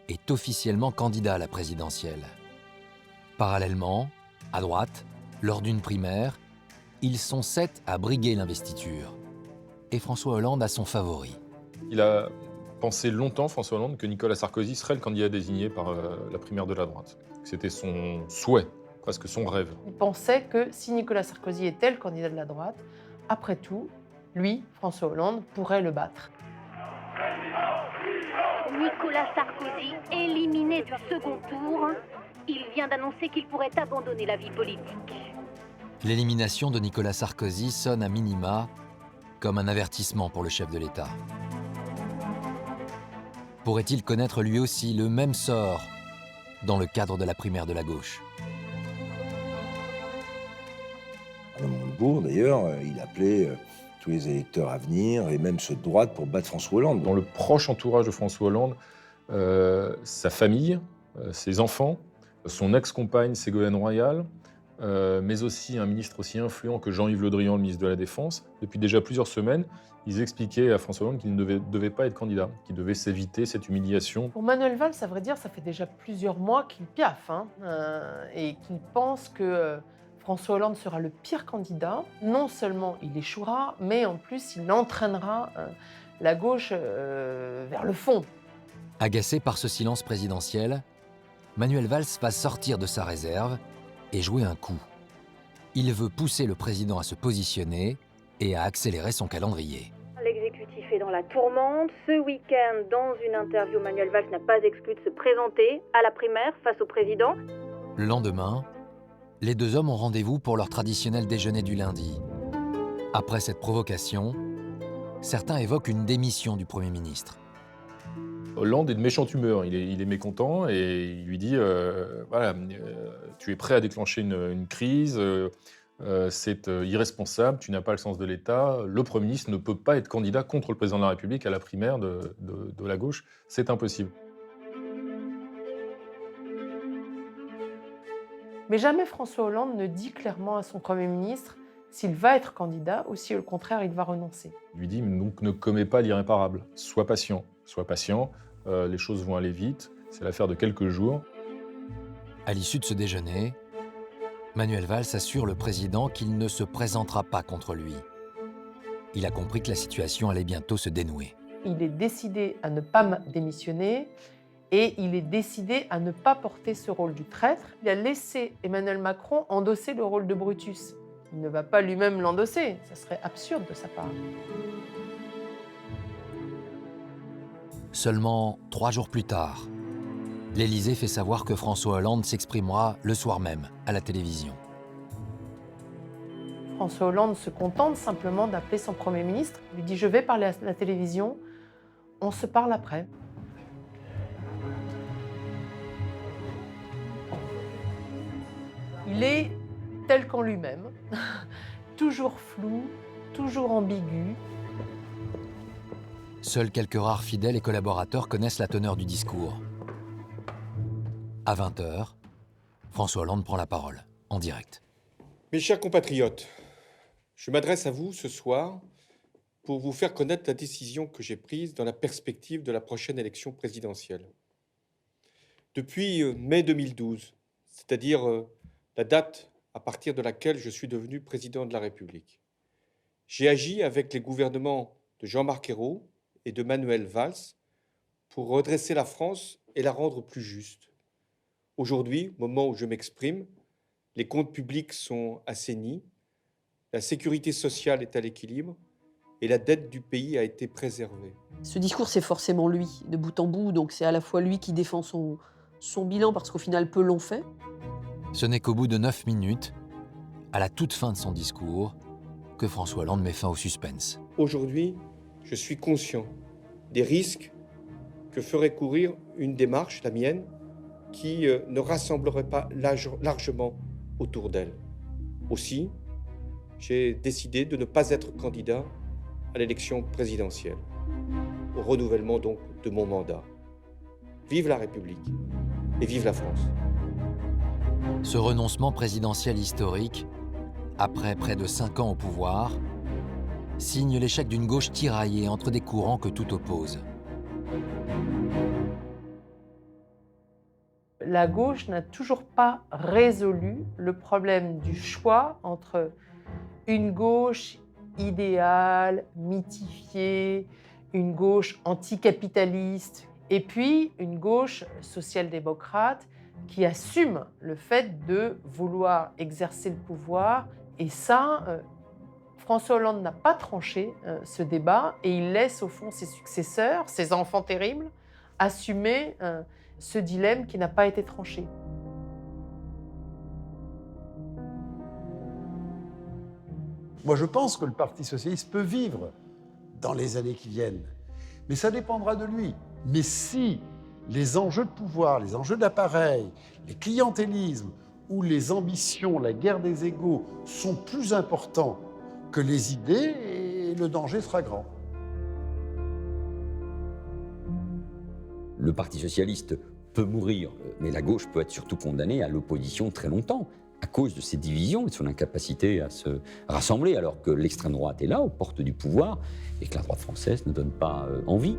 est officiellement candidat à la présidentielle. Parallèlement, à droite, lors d'une primaire, Ils sont 7 à briguer l'investiture. Et François Hollande a son favori. Il a pensé longtemps, François Hollande, que Nicolas Sarkozy serait le candidat désigné par la primaire de la droite. C'était son souhait, presque son rêve. Il pensait que si Nicolas Sarkozy était le candidat de la droite, après tout, lui, François Hollande, pourrait le battre. Nicolas Sarkozy, éliminé du second tour, il vient d'annoncer qu'il pourrait abandonner la vie politique. L'élimination de Nicolas Sarkozy sonne à minima comme un avertissement pour le chef de l'État. Pourrait-il connaître lui aussi le même sort dans le cadre de la primaire de la gauche? Arnaud Montebourg, d'ailleurs, il appelait tous les électeurs à venir, et même ceux de droite, pour battre François Hollande. Dans le proche entourage de François Hollande, sa famille, ses enfants, son ex-compagne Ségolène Royal, mais aussi un ministre aussi influent que Jean-Yves Le Drian, le ministre de la Défense. Depuis déjà plusieurs semaines, ils expliquaient à François Hollande qu'il ne devait pas être candidat, qu'il devait s'éviter cette humiliation. Pour Manuel Valls, à vrai dire, ça fait déjà plusieurs mois qu'il piaffe et qu'il pense que François Hollande sera le pire candidat. Non seulement il échouera, mais en plus il entraînera la gauche vers le fond. Agacé par ce silence présidentiel, Manuel Valls va sortir de sa réserve et jouer un coup. Il veut pousser le président à se positionner et à accélérer son calendrier. L'exécutif est dans la tourmente. Ce week-end, dans une interview, Manuel Valls n'a pas exclu de se présenter à la primaire face au président. Le lendemain, les deux hommes ont rendez-vous pour leur traditionnel déjeuner du lundi. Après cette provocation, certains évoquent une démission du Premier ministre. Hollande est de méchante humeur, il est mécontent et il lui dit voilà, tu es prêt à déclencher une crise, c'est irresponsable, tu n'as pas le sens de l'État, le Premier ministre ne peut pas être candidat contre le président de la République à la primaire de la gauche, c'est impossible. Mais jamais François Hollande ne dit clairement à son Premier ministre s'il va être candidat ou si au contraire il va renoncer. Il lui dit donc ne commets pas l'irréparable, sois patient, les choses vont aller vite, c'est l'affaire de quelques jours. À l'issue de ce déjeuner, Manuel Valls assure le président qu'il ne se présentera pas contre lui. Il a compris que la situation allait bientôt se dénouer. Il est décidé à ne pas démissionner et il est décidé à ne pas porter ce rôle du traître. Il a laissé Emmanuel Macron endosser le rôle de Brutus. Il ne va pas lui-même l'endosser, ça serait absurde de sa part. Seulement 3 jours plus tard, l'Élysée fait savoir que François Hollande s'exprimera le soir même à la télévision. François Hollande se contente simplement d'appeler son Premier ministre. Il lui dit « Je vais parler à la télévision, on se parle après ». Il est tel qu'en lui-même, toujours flou, toujours ambigu. Seuls quelques rares fidèles et collaborateurs connaissent la teneur du discours. À 20h, François Hollande prend la parole, en direct. Mes chers compatriotes, je m'adresse à vous ce soir pour vous faire connaître la décision que j'ai prise dans la perspective de la prochaine élection présidentielle. Depuis mai 2012, c'est-à-dire la date à partir de laquelle je suis devenu président de la République, j'ai agi avec les gouvernements de Jean-Marc Ayrault et de Manuel Valls pour redresser la France et la rendre plus juste. Aujourd'hui, au moment où je m'exprime, les comptes publics sont assainis, la sécurité sociale est à l'équilibre et la dette du pays a été préservée. Ce discours, c'est forcément lui, de bout en bout, donc c'est à la fois lui qui défend son bilan, parce qu'au final, peu l'ont fait. Ce n'est qu'au bout de 9 minutes, à la toute fin de son discours, que François Hollande met fin au suspense. Aujourd'hui, je suis conscient des risques que ferait courir une démarche, la mienne, qui ne rassemblerait pas largement autour d'elle. Aussi, j'ai décidé de ne pas être candidat à l'élection présidentielle, au renouvellement donc de mon mandat. Vive la République et vive la France. Ce renoncement présidentiel historique, après près de 5 ans au pouvoir, signe l'échec d'une gauche tiraillée entre des courants que tout oppose. La gauche n'a toujours pas résolu le problème du choix entre une gauche idéale, mythifiée, une gauche anticapitaliste, et puis une gauche social-démocrate qui assume le fait de vouloir exercer le pouvoir. Et ça, François Hollande n'a pas tranché ce débat, et il laisse au fond ses successeurs, ses enfants terribles, assumer ce dilemme qui n'a pas été tranché. Moi, je pense que le Parti socialiste peut vivre dans les années qui viennent, mais ça dépendra de lui. Mais si les enjeux de pouvoir, les enjeux d'appareil, les clientélismes ou les ambitions, la guerre des égos sont plus importants que les idées, le danger sera grand. Le Parti socialiste peut mourir, mais la gauche peut être surtout condamnée à l'opposition très longtemps, à cause de ses divisions et de son incapacité à se rassembler, alors que l'extrême droite est là, aux portes du pouvoir, et que la droite française ne donne pas envie.